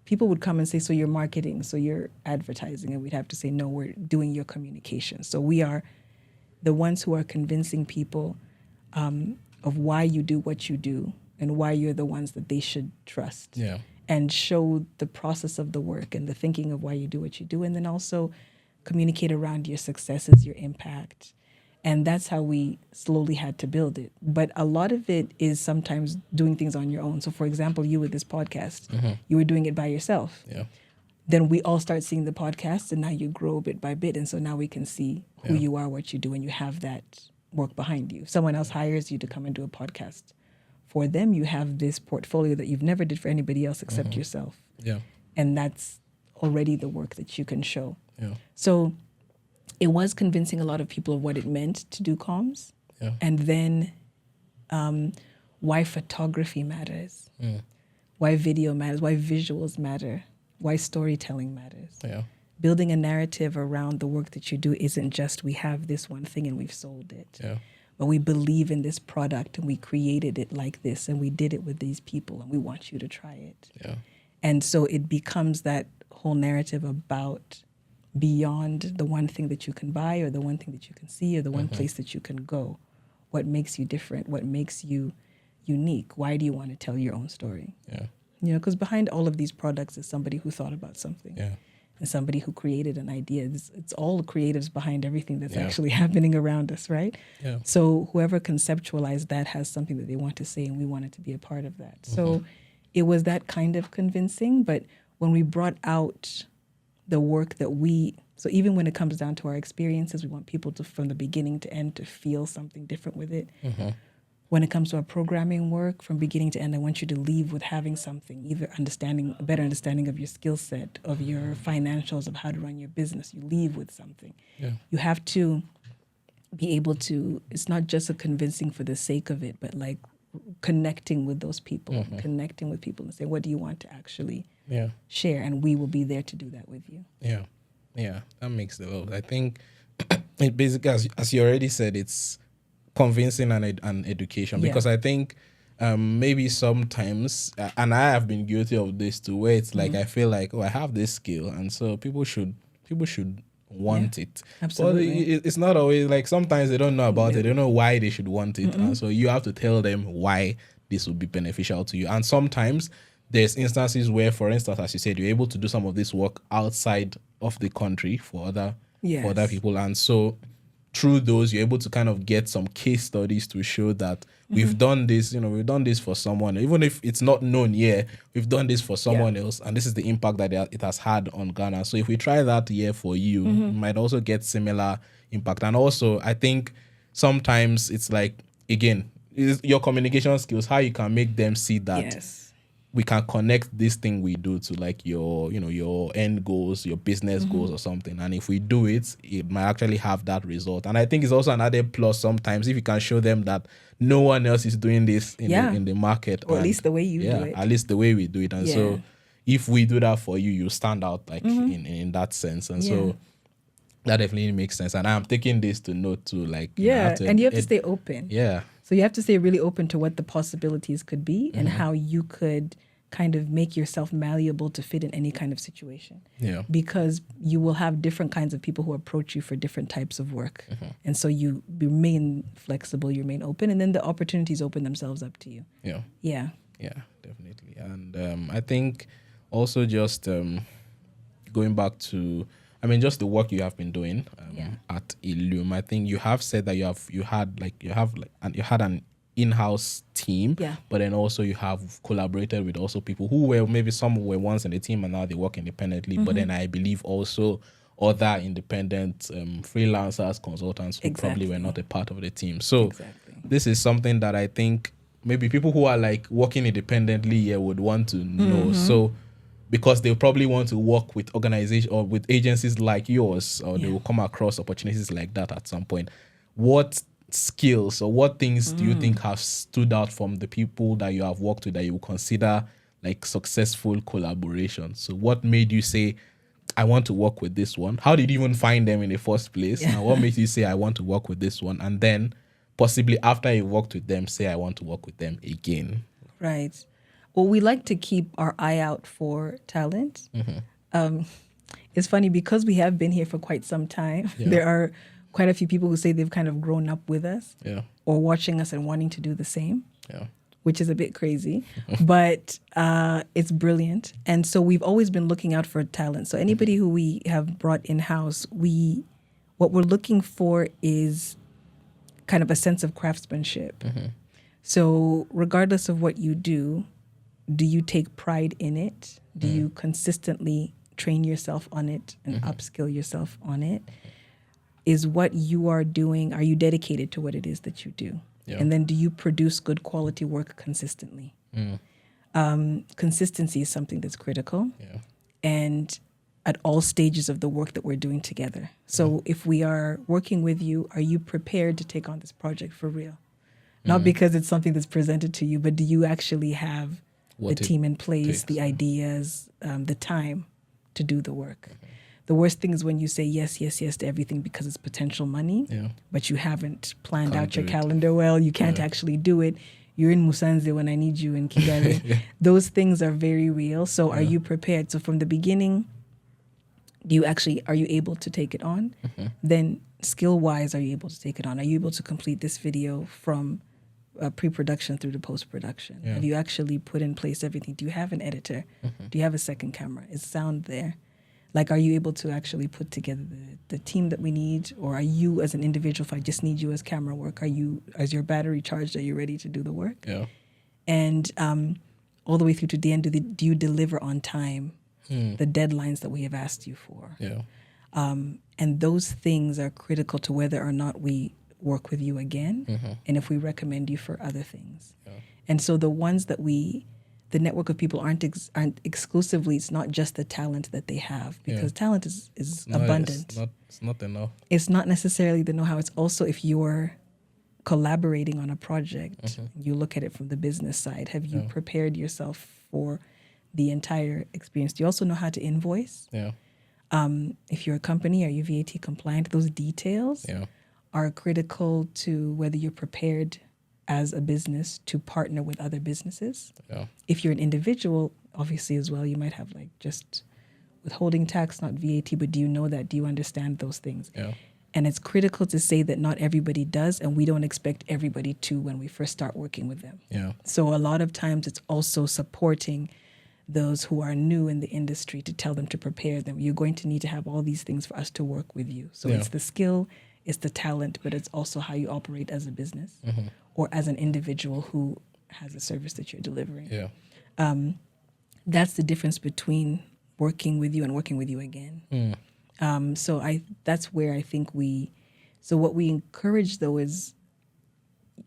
people would come and say, so you're marketing, so you're advertising. And we'd have to say, no, we're doing your communication. So we are the ones who are convincing people of why you do what you do and why you're the ones that they should trust. And show the process of the work and the thinking of why you do what you do, and then also communicate around your successes, your impact. And that's how we slowly had to build it. But a lot of it is sometimes doing things on your own. So for example, you with this podcast, you were doing it by yourself. Then we all start seeing the podcast, and now you grow bit by bit. And so now we can see who you are, what you do, and you have that work behind you. Someone else hires you to come and do a podcast. For them, you have this portfolio that you've never did for anybody else except yourself. And that's already the work that you can show. So it was convincing a lot of people of what it meant to do comms. And then why photography matters, why video matters, why visuals matter, why storytelling matters. Building a narrative around the work that you do isn't just we have this one thing and we've sold it. But we believe in this product and we created it like this and we did it with these people and we want you to try it. And so it becomes that whole narrative about beyond the one thing that you can buy or the one thing that you can see or the one place that you can go. What makes you different? What makes you unique? Why do you want to tell your own story? Because behind all of these products is somebody who thought about something. and somebody who created an idea. It's all the creatives behind everything that's actually happening around us, right? Yeah. So whoever conceptualized that has something that they want to say, and we wanted to be a part of that. So it was that kind of convincing. But when we brought out the work that so even when it comes down to our experiences, we want people to, from the beginning to end, to feel something different with it. When it comes to our programming work, from beginning to end, I want you to leave with having something, either a better understanding of your skill set, of your financials, of how to run your business. You leave with something. Yeah. You have to be able to, it's not just a convincing for the sake of it, but like connecting with those people, connecting with people and say, what do you want to actually share? And we will be there to do that with you. Yeah. Yeah. That makes a lot. I think it basically, as you already said, it's convincing and education, because I think maybe sometimes, and I have been guilty of this too, where it's like I feel like, I have this skill, and so people should want it. Absolutely. But it's not always like, sometimes they don't know about it, they don't know why they should want it, and so you have to tell them why this would be beneficial to you. And sometimes there's instances where, for instance, as you said, you're able to do some of this work outside of the country for other people, and so through those, you're able to kind of get some case studies to show that we've done this, we've done this for someone, even if it's not known here, we've done this for someone else, and this is the impact that it has had on Ghana. So if we try that here for you, you might also get similar impact. And also, I think sometimes it's like, again, it's your communication skills, how you can make them see that we can connect this thing we do to like your end goals, your business goals or something. And if we do it, it might actually have that result. And I think it's also an added plus sometimes if you can show them that no one else is doing this in the market. Or at least the way you do it. At least the way we do it. And so if we do that for you, you stand out like in that sense. And so that definitely makes sense. And I'm taking this to note too. Like, and you have to stay open. Yeah. So you have to stay really open to what the possibilities could be and how you could kind of make yourself malleable to fit in any kind of situation. Yeah. Because you will have different kinds of people who approach you for different types of work. And so you remain flexible, you remain open, and then the opportunities open themselves up to you. Yeah. Yeah. Yeah, definitely. And I think also just going back to, just the work you have been doing at Illume. I think you have said that you had an in-house team, but then also you have collaborated with also people who were, maybe some were once in the team and now they work independently. But then I believe also other independent freelancers, consultants who probably were not a part of the team. So this is something that I think maybe people who are like working independently here would want to know. So because they probably want to work with organizations or with agencies like yours, or they will come across opportunities like that at some point. What skills or what things do you think have stood out from the people that you have worked with that you would consider like successful collaboration? So what made you say, I want to work with this one? How did you even find them in the first place? And what made you say, I want to work with this one? And then possibly after you worked with them, say, I want to work with them again. Right. Well, we like to keep our eye out for talent. It's funny because we have been here for quite some time. There are quite a few people who say they've kind of grown up with us or watching us and wanting to do the same, which is a bit crazy, but it's brilliant. And so we've always been looking out for talent. So anybody who we have brought in-house, what we're looking for is kind of a sense of craftsmanship. So regardless of what you do you take pride in it? Do you consistently train yourself on it and upskill yourself on it? Is what you are doing, are you dedicated to what it is that you do? And then do you produce good quality work consistently? Consistency is something that's critical. And at all stages of the work that we're doing together. So if we are working with you, are you prepared to take on this project for real? Not because it's something that's presented to you, but do you actually have the team in place, the ideas, the time to do the work? The worst thing is when you say yes, yes, yes to everything because it's potential money, but you haven't planned out your calendar well. You can't actually do it. You're in Musanze when I need you in Kigali. Those things are very real. So are you prepared? So from the beginning, are you able to take it on? Then skill-wise, are you able to take it on? Are you able to complete this video from pre-production through to post-production? Have you actually put in place everything? Do you have an editor? Do you have a second camera? Is sound there? Like, are you able to actually put together the team that we need? Or are you as an individual, if I just need you as camera work, is your battery charged? Are you ready to do the work? Yeah. And all the way through to the end, do you deliver on time the deadlines that we have asked you for? Yeah. And those things are critical to whether or not we work with you again, and if we recommend you for other things. Yeah. And so the ones that the network of people aren't exclusively, it's not just the talent that they have, because talent is abundant. It's not enough. It's not necessarily the know-how. It's also, if you're collaborating on a project, you look at it from the business side. Have you prepared yourself for the entire experience? Do you also know how to invoice? Yeah. If you're a company, are you VAT compliant? Those details are critical to whether you're prepared as a business to partner with other businesses. Yeah. If you're an individual, obviously as well, you might have like just withholding tax, not VAT, but do you know that? Do you understand those things? Yeah. And it's critical to say that not everybody does, and we don't expect everybody to when we first start working with them. Yeah. So a lot of times it's also supporting those who are new in the industry to tell them to prepare them. You're going to need to have all these things for us to work with you. So it's the skill, it's the talent, but it's also how you operate as a business or as an individual who has a service that you're delivering. Yeah. That's the difference between working with you and working with you again. So that's where I think what we encourage though is,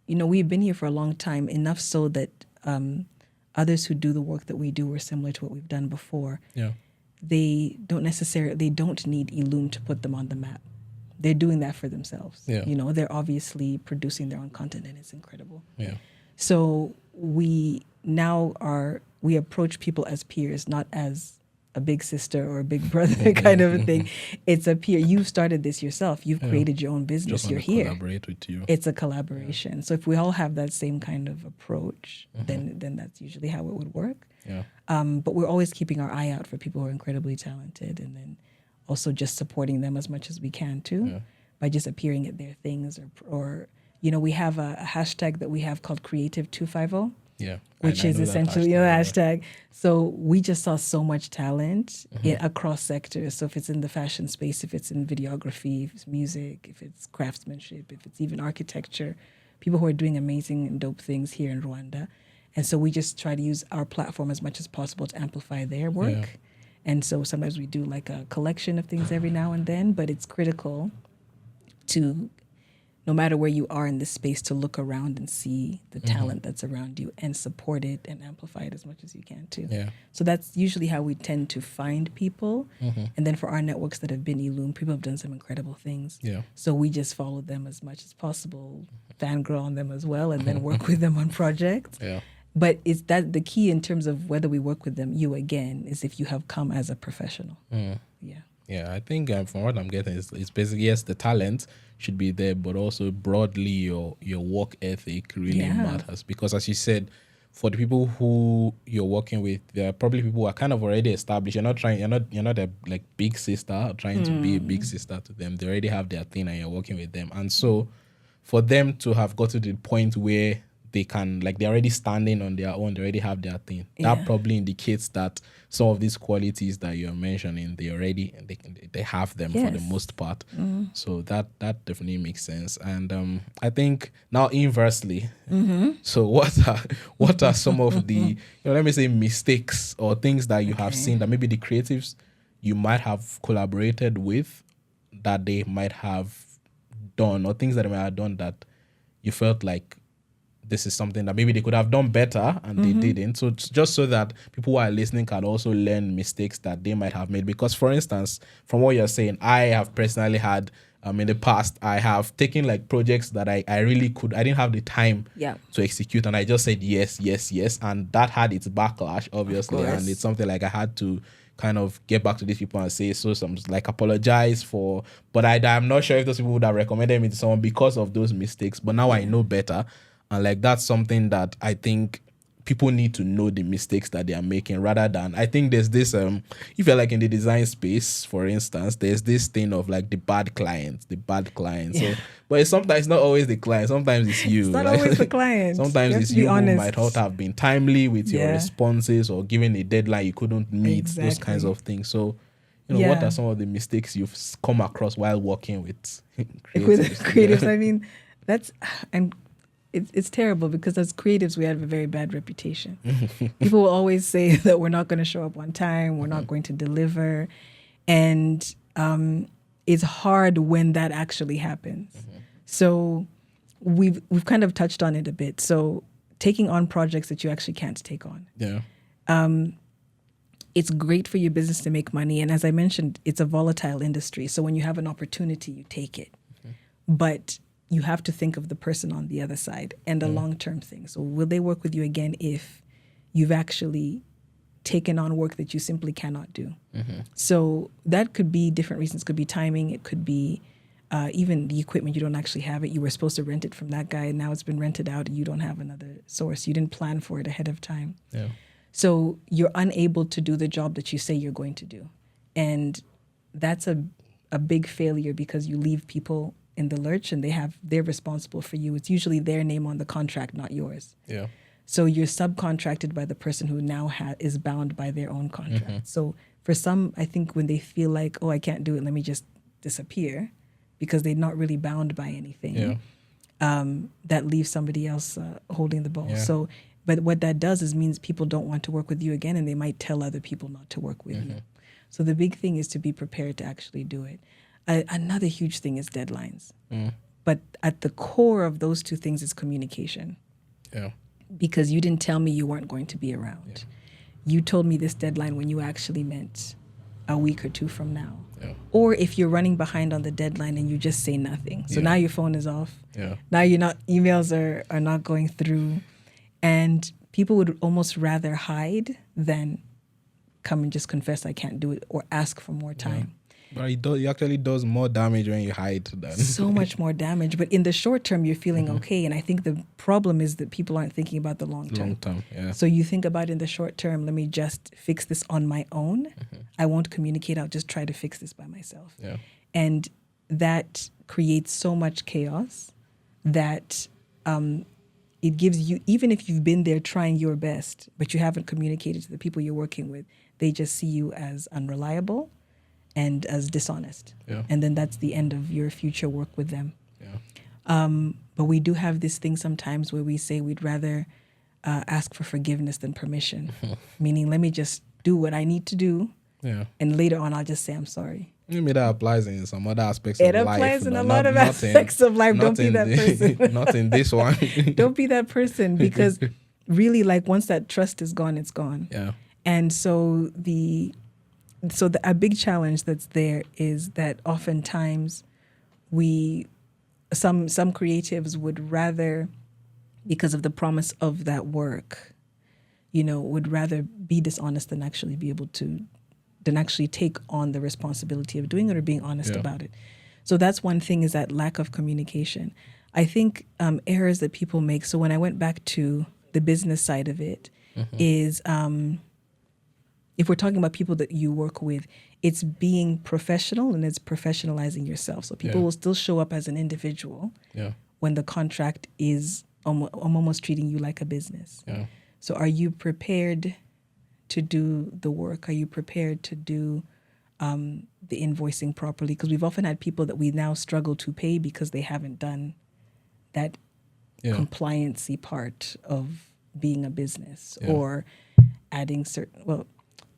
we've been here for a long time, enough so that others who do the work that we do are similar to what we've done before. Yeah. They don't need Illume to put them on the map. They're doing that for themselves. Yeah. They're obviously producing their own content, and it's incredible. Yeah. So we approach people as peers, not as a big sister or a big brother kind of a thing. It's a peer. You started this yourself. You've created your own business. You're here. Collaborate with you. It's a collaboration. So if we all have that same kind of approach, then that's usually how it would work. Yeah. But we're always keeping our eye out for people who are incredibly talented, and then also just supporting them as much as we can too, by just appearing at their things or we have a hashtag that we have called Creative 250. Yeah. Which is essentially hashtag. So we just saw so much talent across sectors. So if it's in the fashion space, if it's in videography, if it's music, if it's craftsmanship, if it's even architecture, people who are doing amazing and dope things here in Rwanda. And so we just try to use our platform as much as possible to amplify their work. Yeah. And so sometimes we do like a collection of things every now and then, but it's critical to, no matter where you are in this space, to look around and see the talent that's around you and support it and amplify it as much as you can too. Yeah. So that's usually how we tend to find people. And then for our networks that have been Illume, people have done some incredible things. Yeah. So we just follow them as much as possible, fangirl on them as well, and then work with them on projects. Yeah. But it's that the key in terms of whether we work with them, you again, is if you have come as a professional. Yeah. Yeah, I think from what I'm getting, it's basically, yes, the talent should be there, but also broadly your work ethic really matters. Because as you said, for the people who you're working with, there are probably people who are kind of already established. You're not a like big sister trying to be a big sister to them. They already have their thing and you're working with them. And so for them to have got to the point where they can, like, they're already standing on their own, they already have their thing. That probably indicates that some of these qualities that you're mentioning, they have them for the most part. So that definitely makes sense. And I think now inversely, so what are some of the, let me say, mistakes or things that you have seen that maybe the creatives you might have collaborated with that they might have done, or things that they might have done that you felt like this is something that maybe they could have done better and they didn't. So just so that people who are listening can also learn mistakes that they might have made. Because for instance, from what you're saying, I have personally had in the past, I have taken like projects that I didn't have the time to execute, and I just said yes, and that had its backlash, obviously, and it's something like I had to kind of get back to these people and say, some like apologize for, but I'm not sure if those people would have recommended me to someone because of those mistakes, but now I know better. And like, that's something that I think people need to know the mistakes that they are making, rather than, I think there's this, if you're like in the design space, for instance, there's this thing of like the bad client. So, but it's sometimes not always the client. Sometimes it's you. It's not always the client. Sometimes it's you who might not have been timely with your responses or given a deadline you couldn't meet, those kinds of things. So What are some of the mistakes you've come across while working with creatives? With creatives, I mean, and it's terrible because as creatives, we have a very bad reputation. People will always say that we're not going to show up on time, we're not going to deliver. And it's hard when that actually happens. So we've kind of touched on it a bit. So taking on projects that you actually can't take on. Yeah. It's great for your business to make money. And as I mentioned, it's a volatile industry. So when you have an opportunity, you take it. But you have to think of the person on the other side and a long-term thing. So will they work with you again if you've actually taken on work that you simply cannot do? So that could be different reasons. It could be timing. It could be even the equipment. You don't actually have it. You were supposed to rent it from that guy, and now it's been rented out, and you don't have another source. You didn't plan for it ahead of time. Yeah. So you're unable to do the job that you say you're going to do. And that's a big failure because you leave people in the lurch and they're responsible for you. It's usually their name on the contract, not yours. Yeah. So you're subcontracted by the person who now is bound by their own contract. So for some, I think when they feel like, oh, I can't do it, let me just disappear because they're not really bound by anything. That leaves somebody else holding the ball. So, but what that does is means people don't want to work with you again, and they might tell other people not to work with you. So the big thing is to be prepared to actually do it. Another huge thing is deadlines. But at the core of those two things is communication. Yeah. Because you didn't tell me you weren't going to be around. You told me this deadline when you actually meant a week or two from now. Or if you're running behind on the deadline and you just say nothing. So now your phone is off. Now emails are not going through. And people would almost rather hide than come and just confess I can't do it or ask for more time. But it actually does more damage when you hide than so much more damage. But in the short term, you're feeling okay. And I think the problem is that people aren't thinking about the long term. So you think about in the short term, let me just fix this on my own. I won't communicate. I'll just try to fix this by myself. And that creates so much chaos that it gives you, even if you've been there trying your best, but you haven't communicated to the people you're working with, they just see you as unreliable and as dishonest. And then that's the end of your future work with them. But we do have this thing sometimes where we say we'd rather ask for forgiveness than permission, meaning let me just do what I need to do. And later on, I'll just say, I'm sorry. Maybe that applies in some other aspects of life. It applies in a lot of aspects of life. Don't be that person. Not in this one. Don't be that person, because really, like, once that trust is gone, it's gone. And so a big challenge that's there is that oftentimes some creatives would rather, because of the promise of that work, would rather be dishonest than actually be able to, than actually take on the responsibility of doing it or being honest about it. So that's one thing, is that lack of communication. I think errors that people make. So when I went back to the business side of it, is if we're talking about people that you work with, it's being professional and it's professionalizing yourself. So people will still show up as an individual when the contract is almost treating you like a business. So are you prepared to do the work? Are you prepared to do the invoicing properly? Because we've often had people that we now struggle to pay because they haven't done that compliancy part of being a business, or adding certain,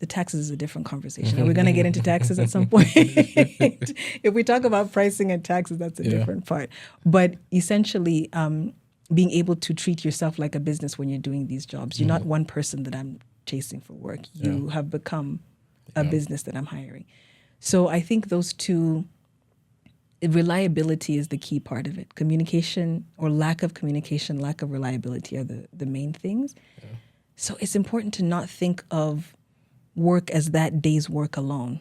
the taxes is a different conversation. Are we going to get into taxes at some point? If we talk about pricing and taxes, that's a different part. But essentially, being able to treat yourself like a business when you're doing these jobs. You're not one person that I'm chasing for work. You have become a business that I'm hiring. So I think those two, reliability is the key part of it. Communication, or lack of communication, lack of reliability are the main things. So it's important to not think of work as that day's work alone.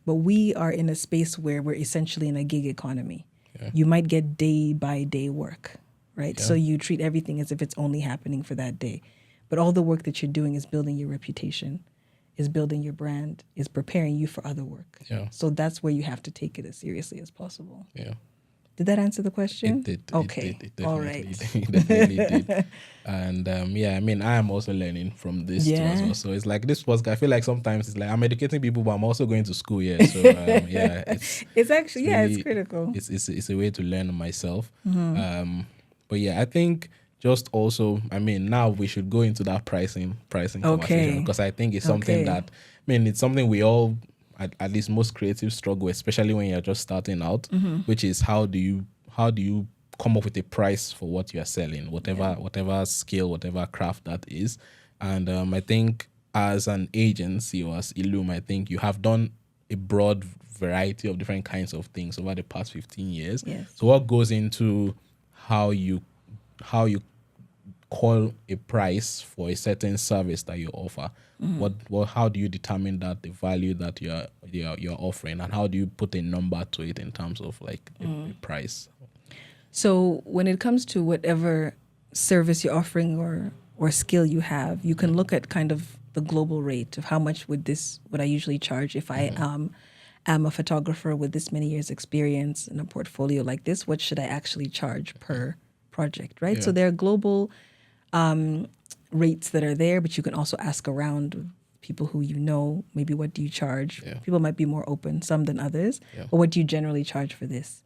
But we are in a space where we're essentially in a gig economy. You might get day by day work, right? So you treat everything as if it's only happening for that day. But all the work that you're doing is building your reputation, is building your brand, is preparing you for other work. So that's where you have to take it as seriously as possible. Did that answer the question? It did. Okay. It definitely, All right. it definitely did. And I mean, I am also learning from this too as Yeah. well. So it's like this podcast. I feel like sometimes it's like I'm educating people, but I'm also going to school. Yeah. So It's actually, really, it's critical. It's a way to learn myself. Mm-hmm. But yeah, I think just also, I mean, now we should go into that pricing conversation, because I think it's something that, I mean, it's something we all, at least most creatives struggle, especially when you're just starting out, which is how do you come up with a price for what you are selling, whatever skill, whatever craft that is. And I think as an agency or as Illume, I think you have done a broad variety of different kinds of things over the past 15 years. Yes. So what goes into how you call a price for a certain service that you offer? How do you determine that the value that you're offering, and how do you put a number to it in terms of like a price? So when it comes to whatever service you're offering or skill you have, you can look at kind of the global rate of how much would I usually charge if I am a photographer with this many years experience in a portfolio like this. What should I actually charge per project, right? Yeah. So there are global rates that are there, but you can also ask around people who you know, maybe what do you charge? Yeah. People might be more open, some than others, Yeah. but what do you generally charge for this?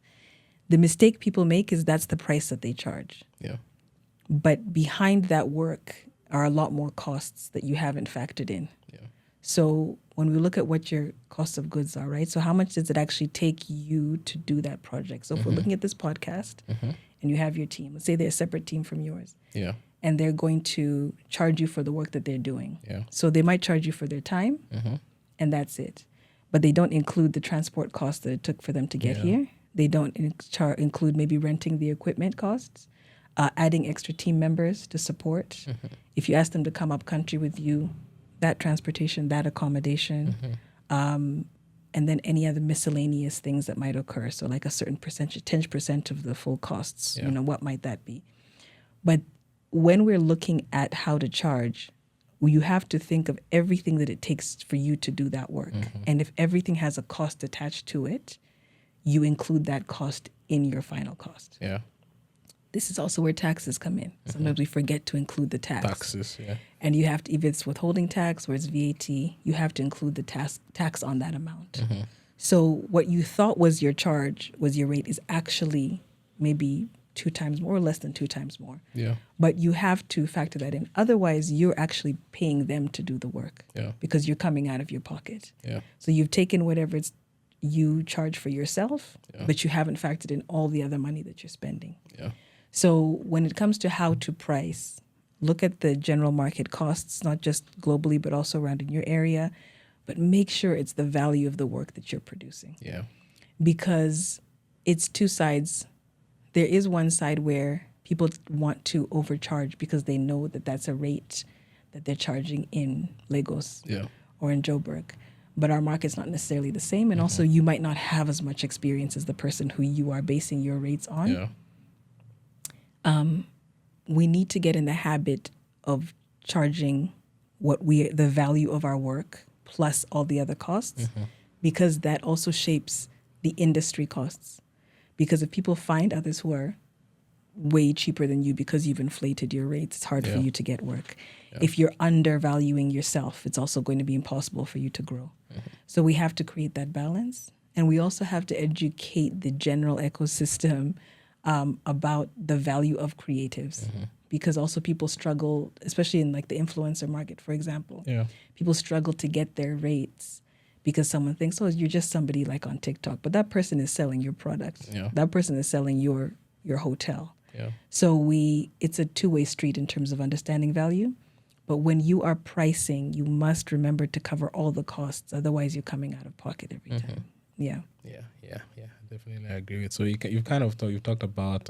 The mistake people make is that's the price that they charge. Yeah. But behind that work are a lot more costs that you haven't factored in. Yeah. So when we look at what your cost of goods are, right? So how much does it actually take you to do that project? So if we're looking at this podcast and you have your team, let's say they're a separate team from yours. Yeah. And they're going to charge you for the work that they're doing. Yeah. So they might charge you for their time, and that's it. But they don't include the transport costs that it took for them to get here. They don't include maybe renting the equipment costs, adding extra team members to support. If you ask them to come up country with you, that transportation, that accommodation, and then any other miscellaneous things that might occur. So like a certain percentage, 10% of the full costs, what might that be? But when we're looking at how to charge, you have to think of everything that it takes for you to do that work. And if everything has a cost attached to it, you include that cost in your final cost. Yeah. This is also where taxes come in. Sometimes we forget to include the tax. Taxes, yeah. And you have to, if it's withholding tax or it's VAT, you have to include the tax on that amount. So what you thought was your charge, was your rate, is actually maybe 2 times more or less than 2 times more. Yeah. But you have to factor that in. Otherwise, you're actually paying them to do the work because you're coming out of your pocket. Yeah. So you've taken whatever you charge for yourself, but you haven't factored in all the other money that you're spending. Yeah. So when it comes to how to price, look at the general market costs, not just globally, but also around in your area, but make sure it's the value of the work that you're producing. Yeah. Because it's 2 sides. There is one side where people want to overcharge because they know that that's a rate that they're charging in Lagos or in Joburg. But our market's not necessarily the same. And also you might not have as much experience as the person who you are basing your rates on. Yeah. We need to get in the habit of charging the value of our work plus all the other costs, because that also shapes the industry costs. Because if people find others who are way cheaper than you because you've inflated your rates, it's hard for you to get work. If you're undervaluing yourself, it's also going to be impossible for you to grow. So we have to create that balance. And we also have to educate the general ecosystem about the value of creatives. Because also people struggle, especially in like the influencer market, for example. Yeah. People struggle to get their rates because someone thinks, oh, you're just somebody like on TikTok. But that person is selling your product. Yeah. That person is selling your hotel. Yeah. So it's a 2-way street in terms of understanding value. But when you are pricing, you must remember to cover all the costs. Otherwise, you're coming out of pocket every time. Yeah. Definitely, I agree with. So you've talked about,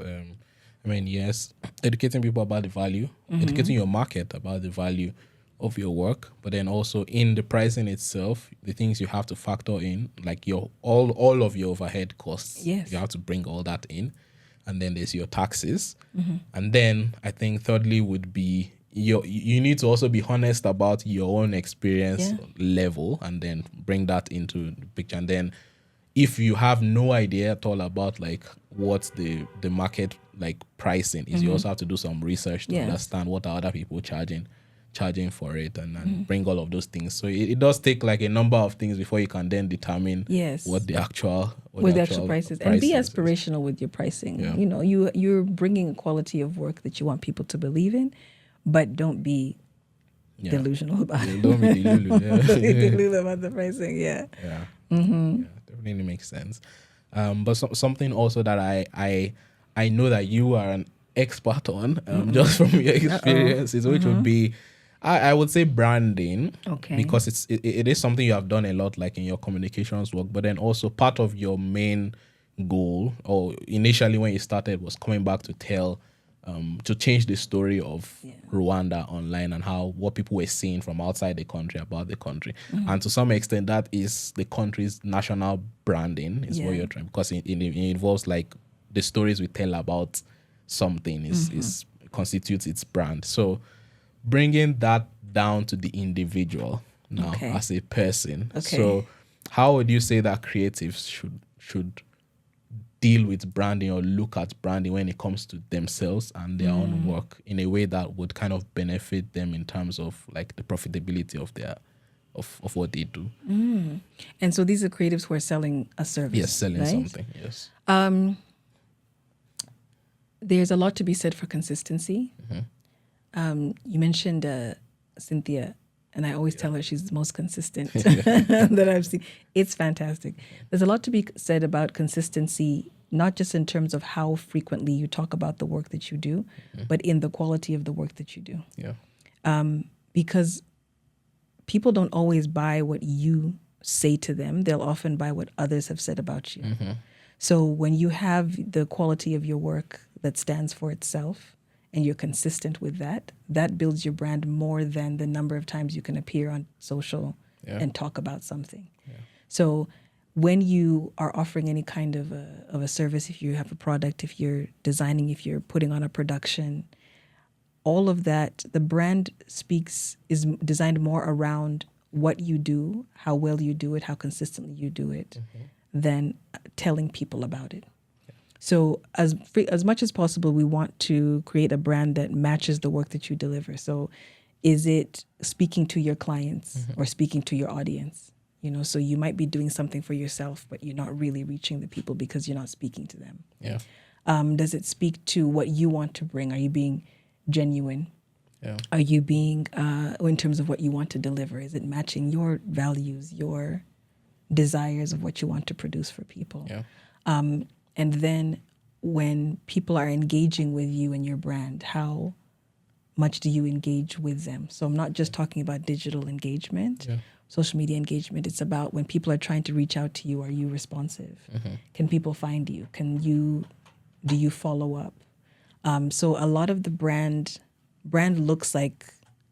yes, educating people about the value, educating your market about the value of your work, but then also in the pricing itself, the things you have to factor in, like all of your overhead costs. Yes. You have to bring all that in, and then there's your taxes, and then I think thirdly would be you need to also be honest about your own experience level, and then bring that into the picture, and then if you have no idea at all about like what the market like pricing is, you also have to do some research to understand what are other people charging for it, and bring all of those things. So it does take like a number of things before you can then determine what the actual price is. And be aspirational with your pricing. You know, you're bringing a quality of work that you want people to believe in, but don't be delusional about it. Don't be delulu about the pricing. Yeah. Definitely makes sense. But something also that I know that you are an expert on, just from your experiences, which would be, I would say, branding. Okay. Because it is something you have done a lot, like in your communications work, but then also part of your main goal, or initially when you started, was coming back to tell, to change the story of Rwanda online, and what people were seeing from outside the country about the country. And to some extent, that is the country's national branding, is what you're trying, because it involves like the stories we tell about something is constitutes its brand. So bringing that down to the individual now as a person. So how would you say that creatives should deal with branding, or look at branding when it comes to themselves and their own work, in a way that would kind of benefit them in terms of like the profitability of their of what they do? And so these are creatives who are selling a service. Yes, selling something. Yes. There's a lot to be said for consistency. You mentioned Cynthia, and I always tell her she's the most consistent that I've seen. It's fantastic. There's a lot to be said about consistency, not just in terms of how frequently you talk about the work that you do, but in the quality of the work that you do. Because people don't always buy what you say to them. They'll often buy what others have said about you. So when you have the quality of your work that stands for itself, and you're consistent with that, that builds your brand more than the number of times you can appear on social and talk about something. So when you are offering any kind of a service, if you have a product, if you're designing, if you're putting on a production, all of that, the brand is designed more around what you do, how well you do it, how consistently you do it, than telling people about it. So as much as possible, we want to create a brand that matches the work that you deliver. So is it speaking to your clients or speaking to your audience? You know, so you might be doing something for yourself, but you're not really reaching the people because you're not speaking to them. Does it speak to what you want to bring? Are you being genuine? Are you being, in terms of what you want to deliver, is it matching your values, your desires of what you want to produce for people? And then when people are engaging with you and your brand, how much do you engage with them? So I'm not just talking about digital engagement, social media engagement. It's about when people are trying to reach out to you, are you responsive? Can people find you? Do you follow up? So a lot of the brand looks like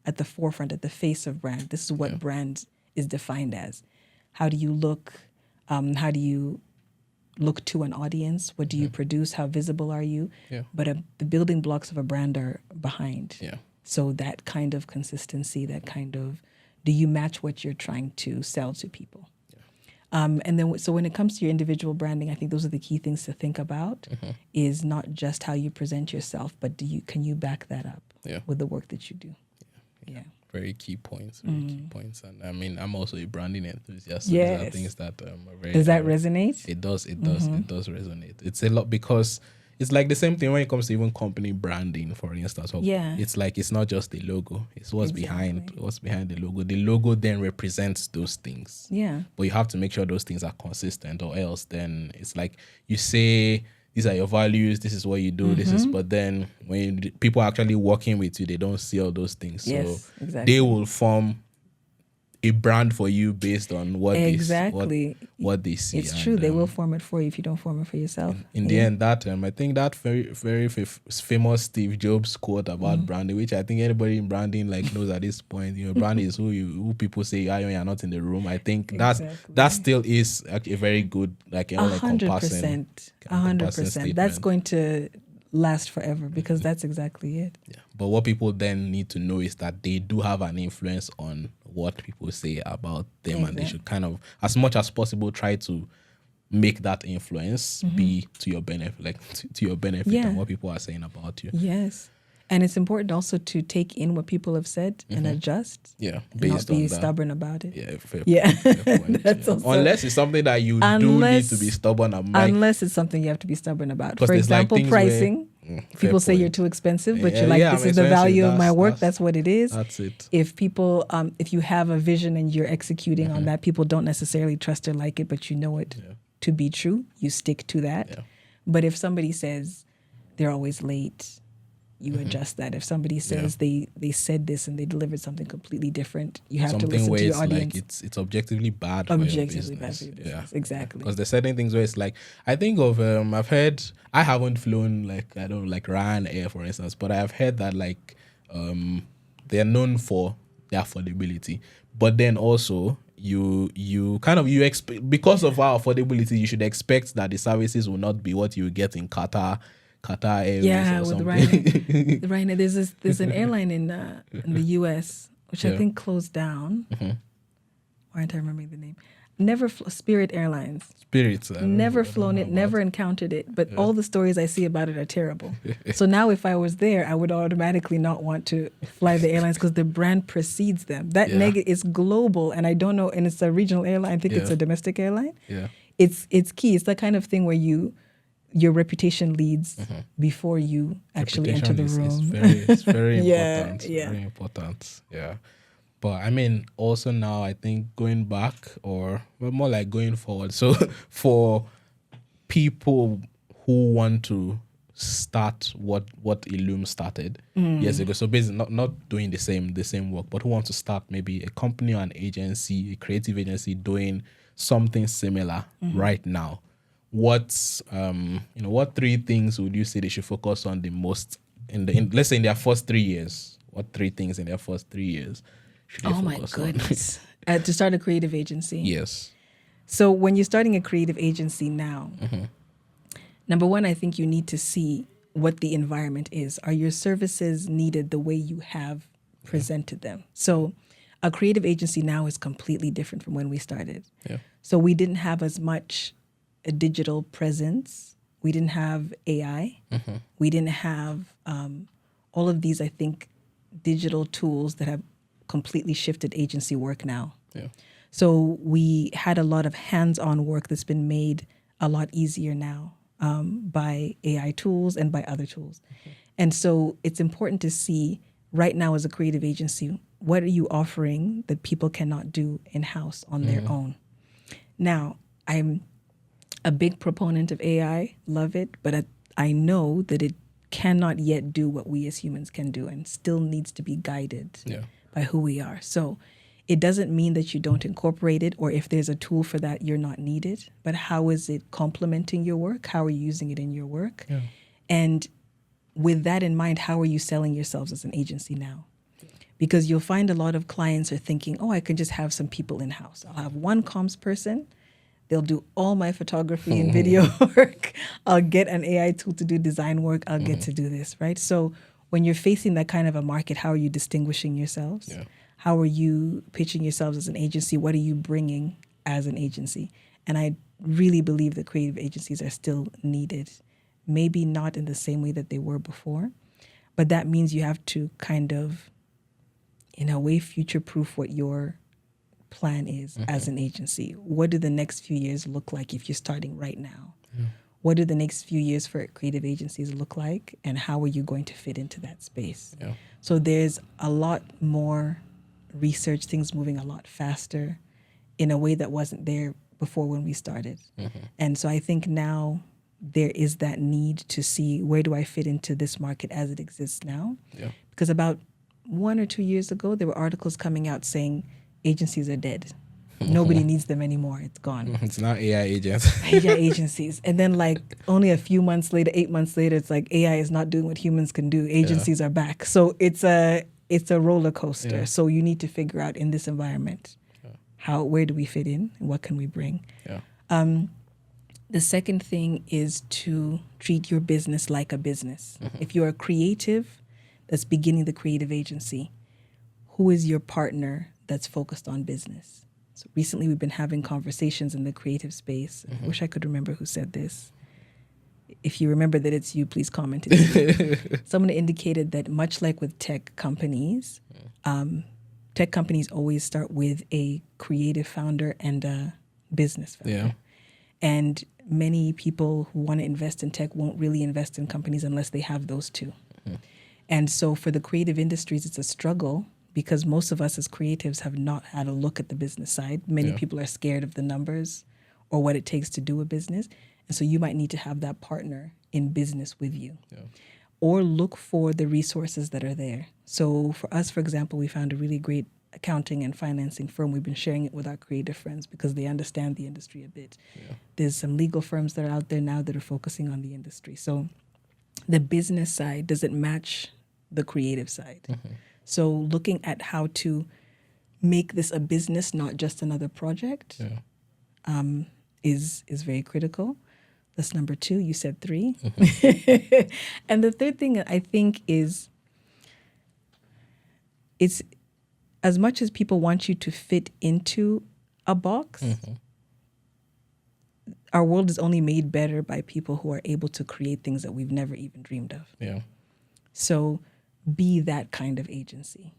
at the forefront, at the face of brand. This is what brand is defined as. How do you look? How do you look to an audience? What do you produce? How visible are you? But the building blocks of a brand are behind. So that kind of consistency, that kind of, do you match what you're trying to sell to people? And then, so when it comes to your individual branding, I think those are the key things to think about, is not just how you present yourself, but can you back that up with the work that you do? Very key points. And I mean, I'm also a branding enthusiast. So these are things that are very... Does that resonate? It does. It does resonate. It's a lot, because it's like the same thing when it comes to even company branding, for instance. It's like, it's not just the logo. It's what's behind the logo. The logo then represents those things. But you have to make sure those things are consistent, or else then it's like you say, these are your values, this is what you do, but then when people are actually working with you, they don't see all those things. So they will form a brand for you based on what they see. It's true. They will form it for you if you don't form it for yourself. In the end, that I think that very, very famous Steve Jobs quote about branding, which I think anybody in branding like knows at this point. You know, brand is who people say when you're not in the room. I think that still is a very good, like 100%. 100%. That's going to last forever, because that's exactly it. But what people then need to know is that they do have an influence on what people say about them, and they should kind of, as much as possible, try to make that influence be to your benefit, like to your benefit and what people are saying about you. Yes. And it's important also to take in what people have said and adjust. Yeah, and not based be on that. stubborn about it. Yeah, fair Point. point. That's also, unless it's something that you do need to be stubborn about. Unless it's something you have to be stubborn about. For there's example, like pricing. People say you're too expensive, but you're like, this is the value of my work. That's what it is. That's it. If people, if you have a vision and you're executing on that, people don't necessarily trust or like it, but you know it to be true. You stick to that. Yeah. But if somebody says they're always late, you adjust that. If somebody says they said this and they delivered something completely different, you have to listen to your audience. Like it's objectively bad. Objectively bad for your business. Yeah, exactly. Because there's certain things where it's like, I think of I've heard, I haven't flown like Ryanair for instance, but I've heard that like they're known for their affordability, but then also you expect, because of our affordability, you should expect that the services will not be what you get in Qatar Airways or something. With Ryanair, there's an airline in the US which I think closed down. Why aren't I remembering the name? Spirit Airlines. Never flown it, never encountered it, but all the stories I see about it are terrible. So now if I was there, I would automatically not want to fly the airlines because the brand precedes them. That is global, and I don't know, and it's a regional airline. I think it's a domestic airline. Yeah. It's key. It's the kind of thing where your reputation leads before you actually enter the room. It's very important. Yeah. Very important. Yeah. But I mean, also now I think going back or more like going forward. So for people who want to start what Illume started years ago, so basically not doing the same work, but who want to start maybe a company or an agency, a creative agency doing something similar right now. What's what 3 things would you say they should focus on the most in let's say in their first 3 years? What 3 things in their first 3 years should they focus on? Oh my goodness. To start a creative agency. Yes. So when you're starting a creative agency now, number one, I think you need to see what the environment is. Are your services needed the way you have presented them? So a creative agency now is completely different from when we started. Yeah. So we didn't have as much a digital presence. We didn't have AI. We didn't have all of these, I think, digital tools that have completely shifted agency work now. Yeah. So we had a lot of hands-on work that's been made a lot easier now by AI tools and by other tools. And so it's important to see right now as a creative agency, what are you offering that people cannot do in-house on their own? Now, I'm a big proponent of AI, love it, but I know that it cannot yet do what we as humans can do and still needs to be guided by who we are. So it doesn't mean that you don't incorporate it, or if there's a tool for that, you're not needed, but how is it complementing your work? How are you using it in your work? Yeah. And with that in mind, how are you selling yourselves as an agency now? Because you'll find a lot of clients are thinking, I could just have some people in-house. I'll have one comms person. They'll do all my photography and video work. I'll get an AI tool to do design work. I'll get to do this, right? So when you're facing that kind of a market, how are you distinguishing yourselves? Yeah. How are you pitching yourselves as an agency? What are you bringing as an agency? And I really believe that creative agencies are still needed. Maybe not in the same way that they were before, but that means you have to kind of, in a way, future-proof what your plan is as an agency. What do the next few years look like if you're starting right now? Yeah. What do the next few years for creative agencies look like, and how are you going to fit into that space? Yeah. So there's a lot more research, things moving a lot faster in a way that wasn't there before when we started. And so I think now there is that need to see, where do I fit into this market as it exists now? Yeah. Because about 1 or 2 years ago, there were articles coming out saying agencies are dead. Nobody needs them anymore. It's gone. It's not AI agents. AI agencies. And then only a few months later, 8 months later, it's like AI is not doing what humans can do. Agencies are back. So it's a roller coaster. Yeah. So you need to figure out in this environment, where do we fit in and what can we bring? Yeah. The second thing is to treat your business like a business. If you're a creative that's beginning the creative agency, who is your partner that's focused on business? So recently we've been having conversations in the creative space. I wish I could remember who said this. If you remember that it's you, please comment it. Someone indicated that much like with tech companies always start with a creative founder and a business founder. Yeah. And many people who want to invest in tech won't really invest in companies unless they have those two. And so for the creative industries, it's a struggle because most of us as creatives have not had a look at the business side. Many people are scared of the numbers or what it takes to do a business. And so you might need to have that partner in business with you. Yeah. Or look for the resources that are there. So for us, for example, we found a really great accounting and financing firm. We've been sharing it with our creative friends because they understand the industry a bit. Yeah. There's some legal firms that are out there now that are focusing on the industry. So the business side doesn't match the creative side. So looking at how to make this a business, not just another project, is very critical. That's number 2. You said 3. And the third thing I think is it's as much as people want you to fit into a box, our world is only made better by people who are able to create things that we've never even dreamed of. Yeah. So be that kind of agency.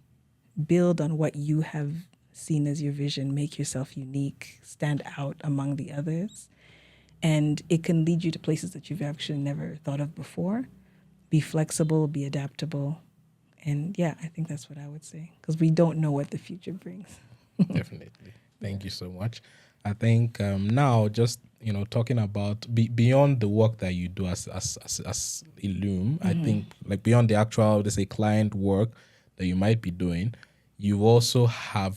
Build on what you have seen as your vision. Make yourself unique. Stand out among the others. And it can lead you to places that you've actually never thought of before. Be flexible, be adaptable. And yeah, I think that's what I would say. Because we don't know what the future brings. Definitely. Thank you so much. I think now just, talking about beyond the work that you do as Illume, I think like beyond the actual, let's say, client work that you might be doing, you also have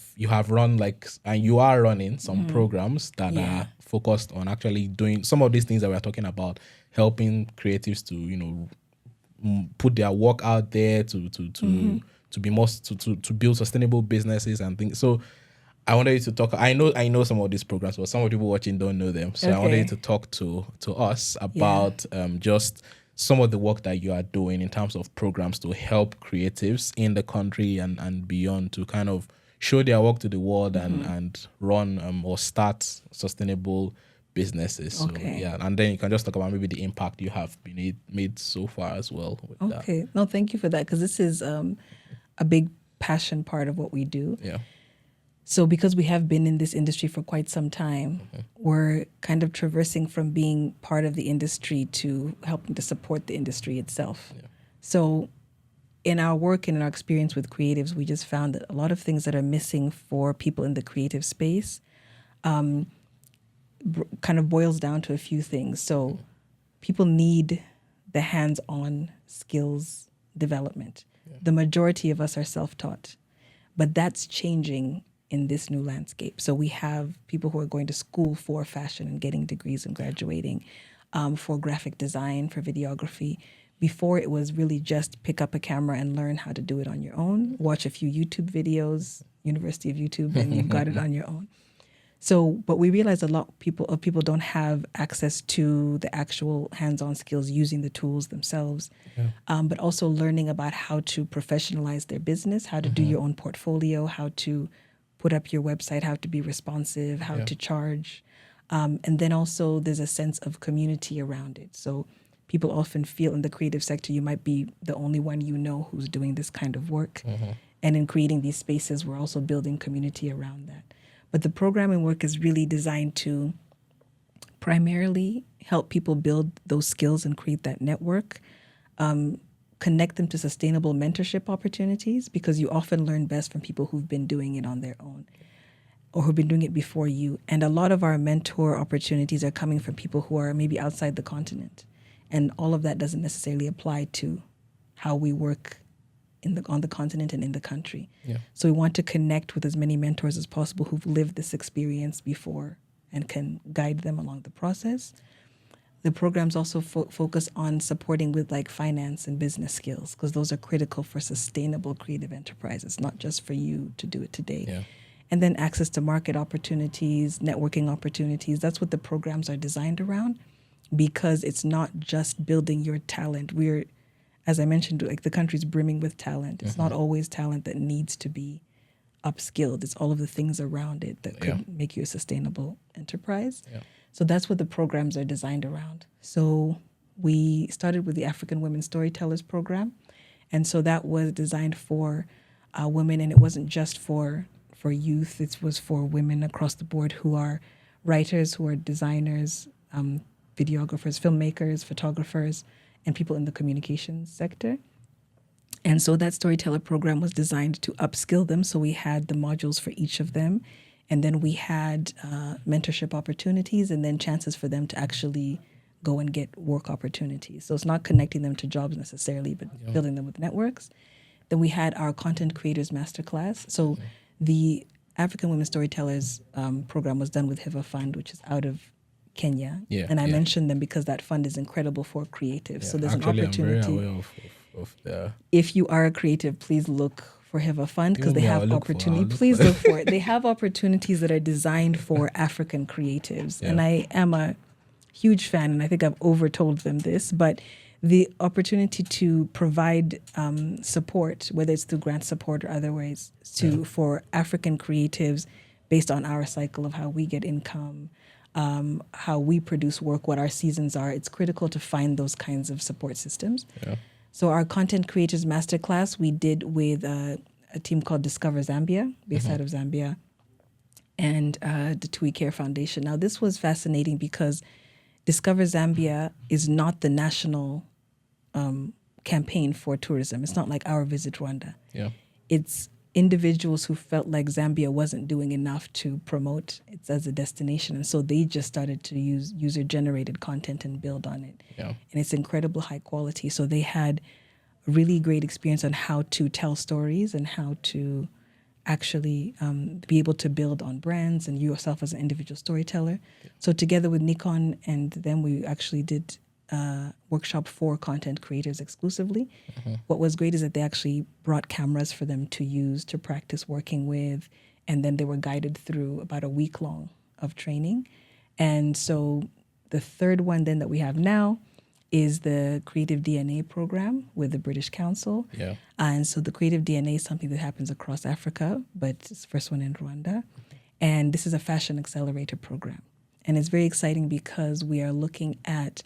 run and you are running some programs that are focused on actually doing some of these things that we're talking about, helping creatives to, put their work out there to be more to build sustainable businesses and things. So I wanted you to talk. I know some of these programs, but some of the people watching don't know them. So I wanted you to talk to us about just some of the work that you are doing in terms of programs to help creatives in the country and beyond to kind of show their work to the world and run or start sustainable businesses. So, and then you can just talk about maybe the impact you have been made so far as well. With that. No, thank you for that, because this is a big passion part of what we do. Yeah. So because we have been in this industry for quite some time, we're kind of traversing from being part of the industry to helping to support the industry itself. Yeah. So in our work and in our experience with creatives, we just found that a lot of things that are missing for people in the creative space kind of boils down to a few things. So people need the hands-on skills development. Yeah. The majority of us are self-taught, but that's changing in this new landscape. So we have people who are going to school for fashion and getting degrees and graduating, for graphic design, for videography. Before, it was really just pick up a camera and learn how to do it on your own, watch a few YouTube videos, University of YouTube, and you've got it on your own. So, but we realize a lot of people don't have access to the actual hands-on skills using the tools themselves, but also learning about how to professionalize their business, how to do your own portfolio, how to put up your website, how to be responsive, how to charge. And then also there's a sense of community around it. So people often feel in the creative sector, you might be the only one who's doing this kind of work. And in creating these spaces, we're also building community around that. But the programming work is really designed to primarily help people build those skills and create that network, connect them to sustainable mentorship opportunities, because you often learn best from people who've been doing it on their own or who've been doing it before you. And a lot of our mentor opportunities are coming from people who are maybe outside the continent. And all of that doesn't necessarily apply to how we work on the continent and in the country. Yeah. So we want to connect with as many mentors as possible who've lived this experience before and can guide them along the process. The programs also focus on supporting with like finance and business skills, because those are critical for sustainable creative enterprises, not just for you to do it today. Yeah. And then access to market opportunities, networking opportunities. That's what the programs are designed around, because it's not just building your talent. As I mentioned, like the country's brimming with talent. It's not always talent that needs to be upskilled. It's all of the things around it that could Yeah. make you a sustainable enterprise. Yeah. So that's what the programs are designed around. So we started with the African Women Storytellers program. And so that was designed for women, and it wasn't just for youth. It was for women across the board who are writers, who are designers, videographers, filmmakers, photographers, and people in the communications sector. And so that storyteller program was designed to upskill them. So we had the modules for each of them. And then we had mentorship opportunities and then chances for them to actually go and get work opportunities. So it's not connecting them to jobs necessarily, but building them with networks. Then we had our content creators masterclass. So the African Women Storytellers program was done with Hiva Fund, which is out of Kenya. Yeah, And I yeah. mentioned them because that fund is incredible for creatives. Yeah. So there's Actually, an opportunity. I'm very aware of the... If you are a creative, please look for Hiva Fund because Even they me, have I'll look for- opportunity. I'll look Please for look for it. They have opportunities that are designed for African creatives. Yeah. And I am a huge fan, and I think I've overtold them this, but the opportunity to provide support, whether it's through grant support or other ways, for African creatives based on our cycle of how we get income, how we produce work, what our seasons are. It's critical to find those kinds of support systems. Yeah. So our Content Creators Masterclass we did with a team called Discover Zambia, based out of Zambia, and the Tui Care Foundation. Now, this was fascinating because Discover Zambia is not the national campaign for tourism. It's not like our Visit Rwanda. Yeah. It's individuals who felt like Zambia wasn't doing enough to promote it as a destination. And so they just started to use user-generated content and build on it. Yeah. And it's incredible high quality. So they had a really great experience on how to tell stories and how to actually be able to build on brands and yourself as an individual storyteller. So together with Nikon and them, we actually did workshop for content creators exclusively. What was great is that they actually brought cameras for them to use to practice working with, and then they were guided through about a week long of training. And so the third one then that we have now is the Creative DNA program with the British Council. Yeah. And so the Creative DNA is something that happens across Africa, but it's the first one in Rwanda. And this is a fashion accelerator program. And it's very exciting because we are looking at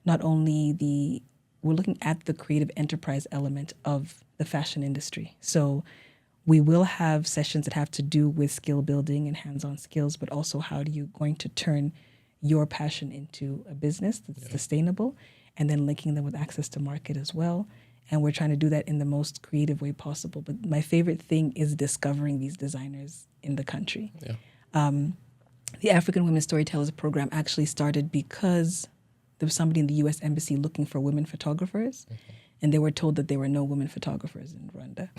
not only we're looking at the creative enterprise element of the fashion industry. So we will have sessions that have to do with skill building and hands-on skills, but also how do you going to turn your passion into a business that's sustainable, and then linking them with access to market as well. And we're trying to do that in the most creative way possible. But my favorite thing is discovering these designers in the country. Yeah. The African Women Storytellers program actually started because there was somebody in the U.S. Embassy looking for women photographers, and they were told that there were no women photographers in Rwanda.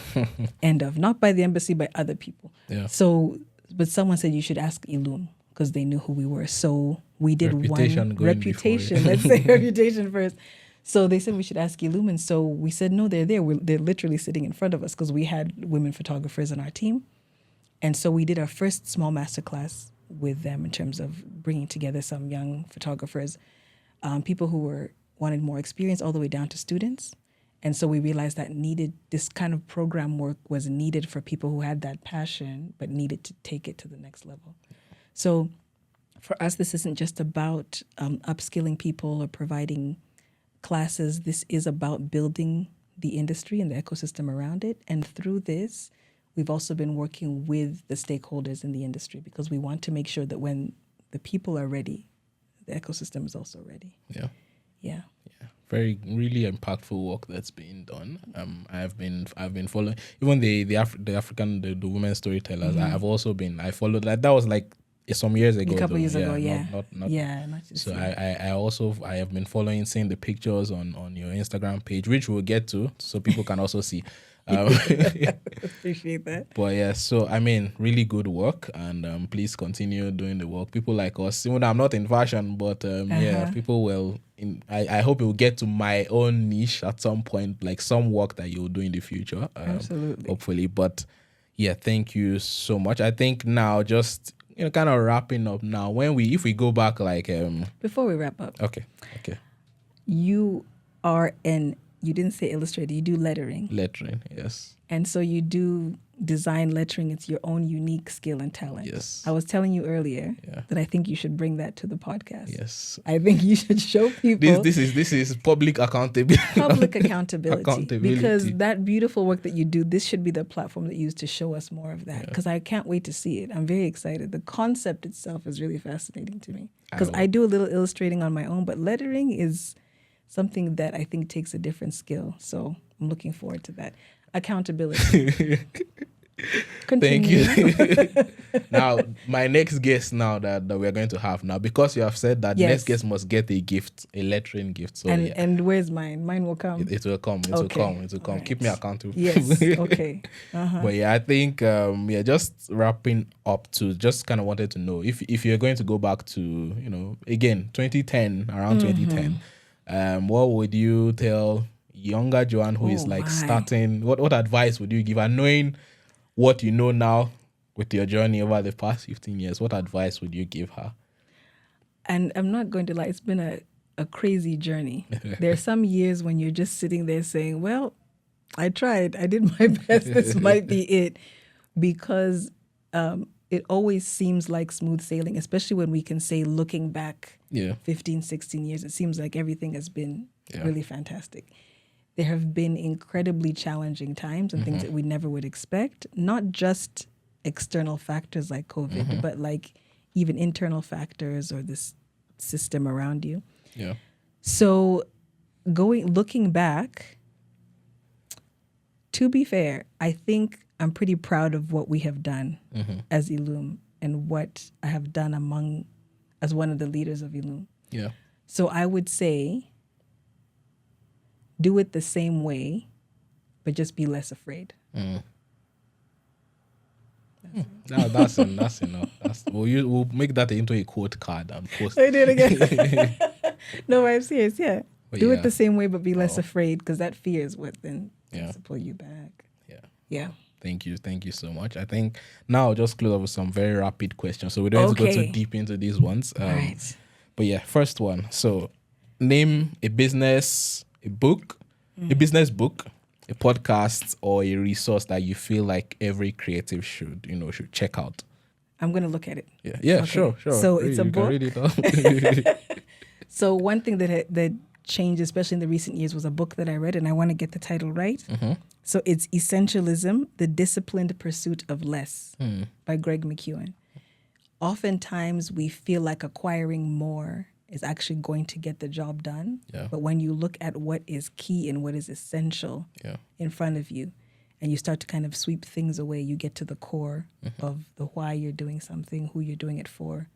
End of. Not by the embassy, by other people. Yeah. So, but someone said you should ask Illume because they knew who we were. So we did Reputation one going reputation. before Let's say reputation first. So they said we should ask Illume, and so we said no, they're there. They're literally sitting in front of us because we had women photographers on our team, and so we did our first small masterclass with them in terms of bringing together some young photographers, people who wanted more experience, all the way down to students. And so we realized that this kind of program work was needed for people who had that passion, but needed to take it to the next level. So for us, this isn't just about upskilling people or providing classes. This is about building the industry and the ecosystem around it. And through this, we've also been working with the stakeholders in the industry because we want to make sure that when the people are ready, the ecosystem is also ready. Yeah. Yeah. Yeah. Very really impactful work that's being done. I've been following even the African women storytellers. I followed that. That was like some years ago. A couple years ago, yeah. Not Not just, so I have been seeing the pictures on your Instagram page, which we'll get to, so people can also see. Appreciate that. But yeah, so I mean, really good work, and please continue doing the work. People like us, even though I'm not in fashion, but yeah, people will. I hope it will get to my own niche at some point, like some work that you'll do in the future. Absolutely. Hopefully, but yeah, thank you so much. I think now just kind of wrapping up now. If we go back, like Before we wrap up, okay, you didn't say illustrator, you do lettering. lettering, yes, And so you do design lettering, it's your own unique skill and talent. Yes. I was telling you earlier that I think you should bring that to the podcast. Yes. I think you should show people This is public accountability. public accountability. Because that beautiful work that you do, this should be the platform that you use to show us more of that. Because I can't wait to see it. I'm very excited. The concept itself is really fascinating to me. Because I do a little illustrating on my own, but lettering is something that I think takes a different skill. So I'm looking forward to that. Accountability. Thank you. Now, my next guest now that we're going to have now, because you have said that next guest must get a gift, a lettering gift. So and where's mine? Mine will come. It will come. It will come. It will come. Right. Keep me accountable. Yes. Okay. But I think just wrapping up to just kind of wanted to know if you're going to go back to again 2010, around 2010, what would you tell younger Joan who is starting? What advice would you give her, knowing what you know now with your journey over the past 15 years? What advice would you give her? And I'm not going to lie, it's been a crazy journey. There are some years when you're just sitting there saying, well, I tried, I did my best, this might be it. Because it always seems like smooth sailing, especially when we can say, looking back 15, 16 years, it seems like everything has been really fantastic. There have been incredibly challenging times and things that we never would expect, not just external factors like COVID, but like even internal factors or this system around you. Yeah. So looking back, to be fair, I think I'm pretty proud of what we have done as Illume and what I have done as one of the leaders of Illume. Yeah. So I would say, do it the same way, but just be less afraid. That's enough. We'll make that into a quote card and post. I did again. No, I'm serious. Yeah, do it the same way, but be less afraid, because that fear is what then tends to pull you back. Yeah. Thank you so much. I think now I'll just close up with some very rapid questions, so we don't have to go too deep into these ones. Right. But first one. So, name a business, a book, a business book, a podcast, or a resource that you feel like every creative should check out. I'm going to look at it. Yeah, sure. So it's a book. Read it So one thing that changed, especially in the recent years, was a book that I read, and I want to get the title right. So it's Essentialism: The Disciplined Pursuit of Less by Greg McKeown. Oftentimes we feel like acquiring more is actually going to get the job done. But when you look at what is key and what is essential in front of you, and you start to kind of sweep things away, you get to the core of the why you're doing something, who you're doing it for.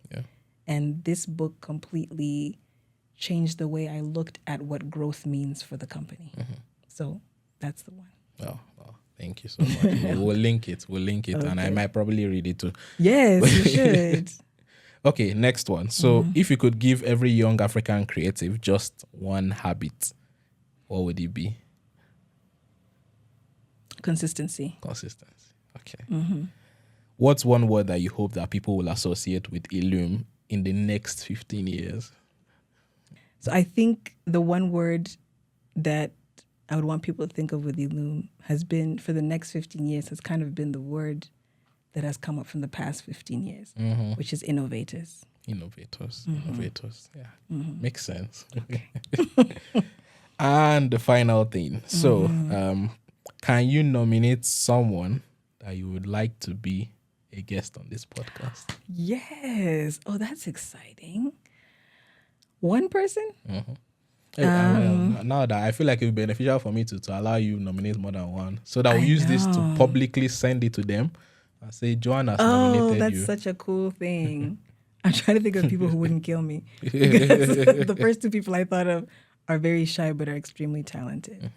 And this book completely changed the way I looked at what growth means for the company. So that's the one. Oh, thank you so much. We'll link it, and I might probably read it too. Yes, you should. Okay, next one. So if you could give every young African creative just one habit, what would it be? Consistency. Okay. What's one word that you hope that people will associate with Illume in the next 15 years? So I think the one word that I would want people to think of with Illume has been, for the next 15 years, has kind of been the word that has come up from the past 15 years, which is innovators. Innovators. Yeah. Makes sense. Okay. And the final thing. So, can you nominate someone that you would like to be a guest on this podcast? Yes. Oh, that's exciting. One person? Now that I feel like it would be beneficial for me to allow you nominate more than one, so that we'll use this to publicly send it to them and say, Joan has nominated you. Oh, that's such a cool thing. I'm trying to think of people who wouldn't kill me. Because the first two people I thought of are very shy but are extremely talented.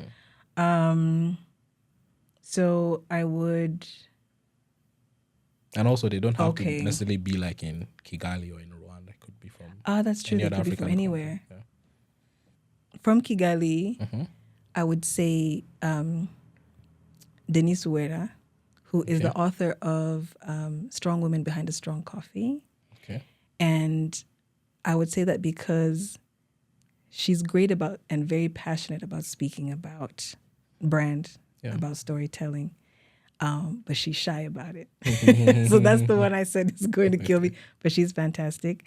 So I would... And also, they don't have to necessarily be like in Kigali or in Rwanda. It could be from that's true. They could be from anywhere. Yeah. From Kigali, I would say Denise Uwera, who is the author of Strong Women Behind a Strong Coffee. Okay. And I would say that because she's great about and very passionate about speaking about brand, about storytelling. but she's shy about it. So that's the one I said is going to kill me, but she's fantastic.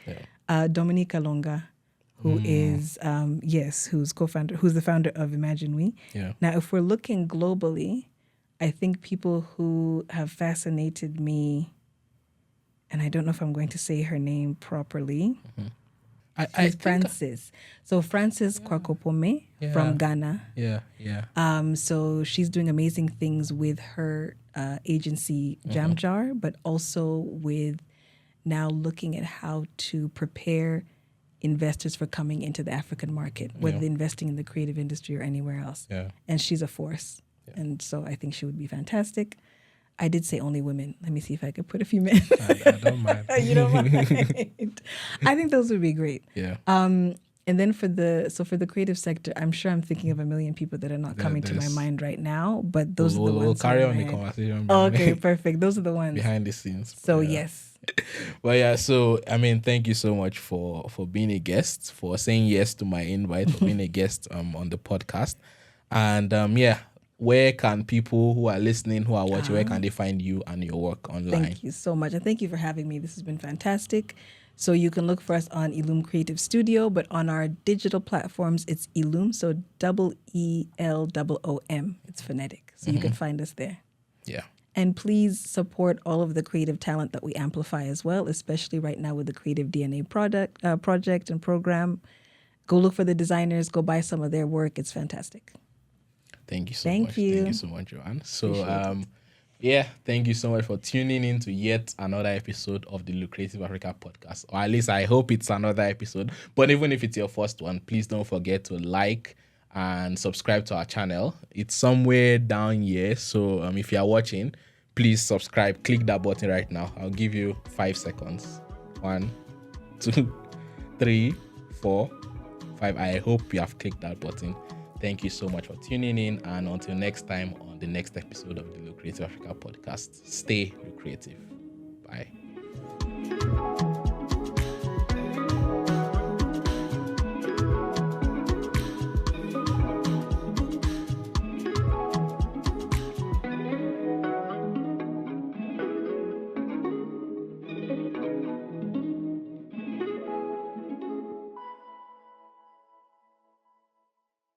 Dominica Longa, who is, who's the founder of Imagine We. Yeah. Now, if we're looking globally, I think people who have fascinated me, and I don't know if I'm going to say her name properly, is Frances. So Frances Kwakopome from Ghana. Yeah. So she's doing amazing things with her agency Jam Jar, but also with now looking at how to prepare investors for coming into the African market, whether they're investing in the creative industry or anywhere else. Yeah. And she's a force. Yeah. And so I think she would be fantastic. I did say only women. Let me see if I could put a few men. I don't mind. You don't mind? I think those would be great. Yeah. And then for the creative sector, I'm sure I'm thinking of a million people that are not coming to my mind right now, but those are the ones. We'll carry on the conversation. Okay, perfect. Those are the ones. Behind the scenes. So yes. But yeah, so I mean, thank you so much for being a guest, for saying yes to my invite, for being a guest on the podcast. And where can people who are listening, who are watching, where can they find you and your work online? Thank you so much. And thank you for having me. This has been fantastic. So you can look for us on Illume Creative Studio, but on our digital platforms, it's Illume, so ELOOM. It's phonetic. So you can find us there. Yeah. And please support all of the creative talent that we amplify as well, especially right now with the Creative DNA project and program. Go look for the designers. Go buy some of their work. It's fantastic. Thank you so much. Thank you so much, Joan. So, thank you so much for tuning in to yet another episode of the Lucreative Africa Podcast. Or at least I hope it's another episode. But even if it's your first one, please don't forget to like and subscribe to our channel. It's somewhere down here. So if you are watching, please subscribe. Click that button right now. I'll give you 5 seconds. 1, 2, 3, 4, 5. I hope you have clicked that button. Thank you so much for tuning in. And until next time on the next episode of the Lucreative Africa Podcast, stay lucrative. Bye.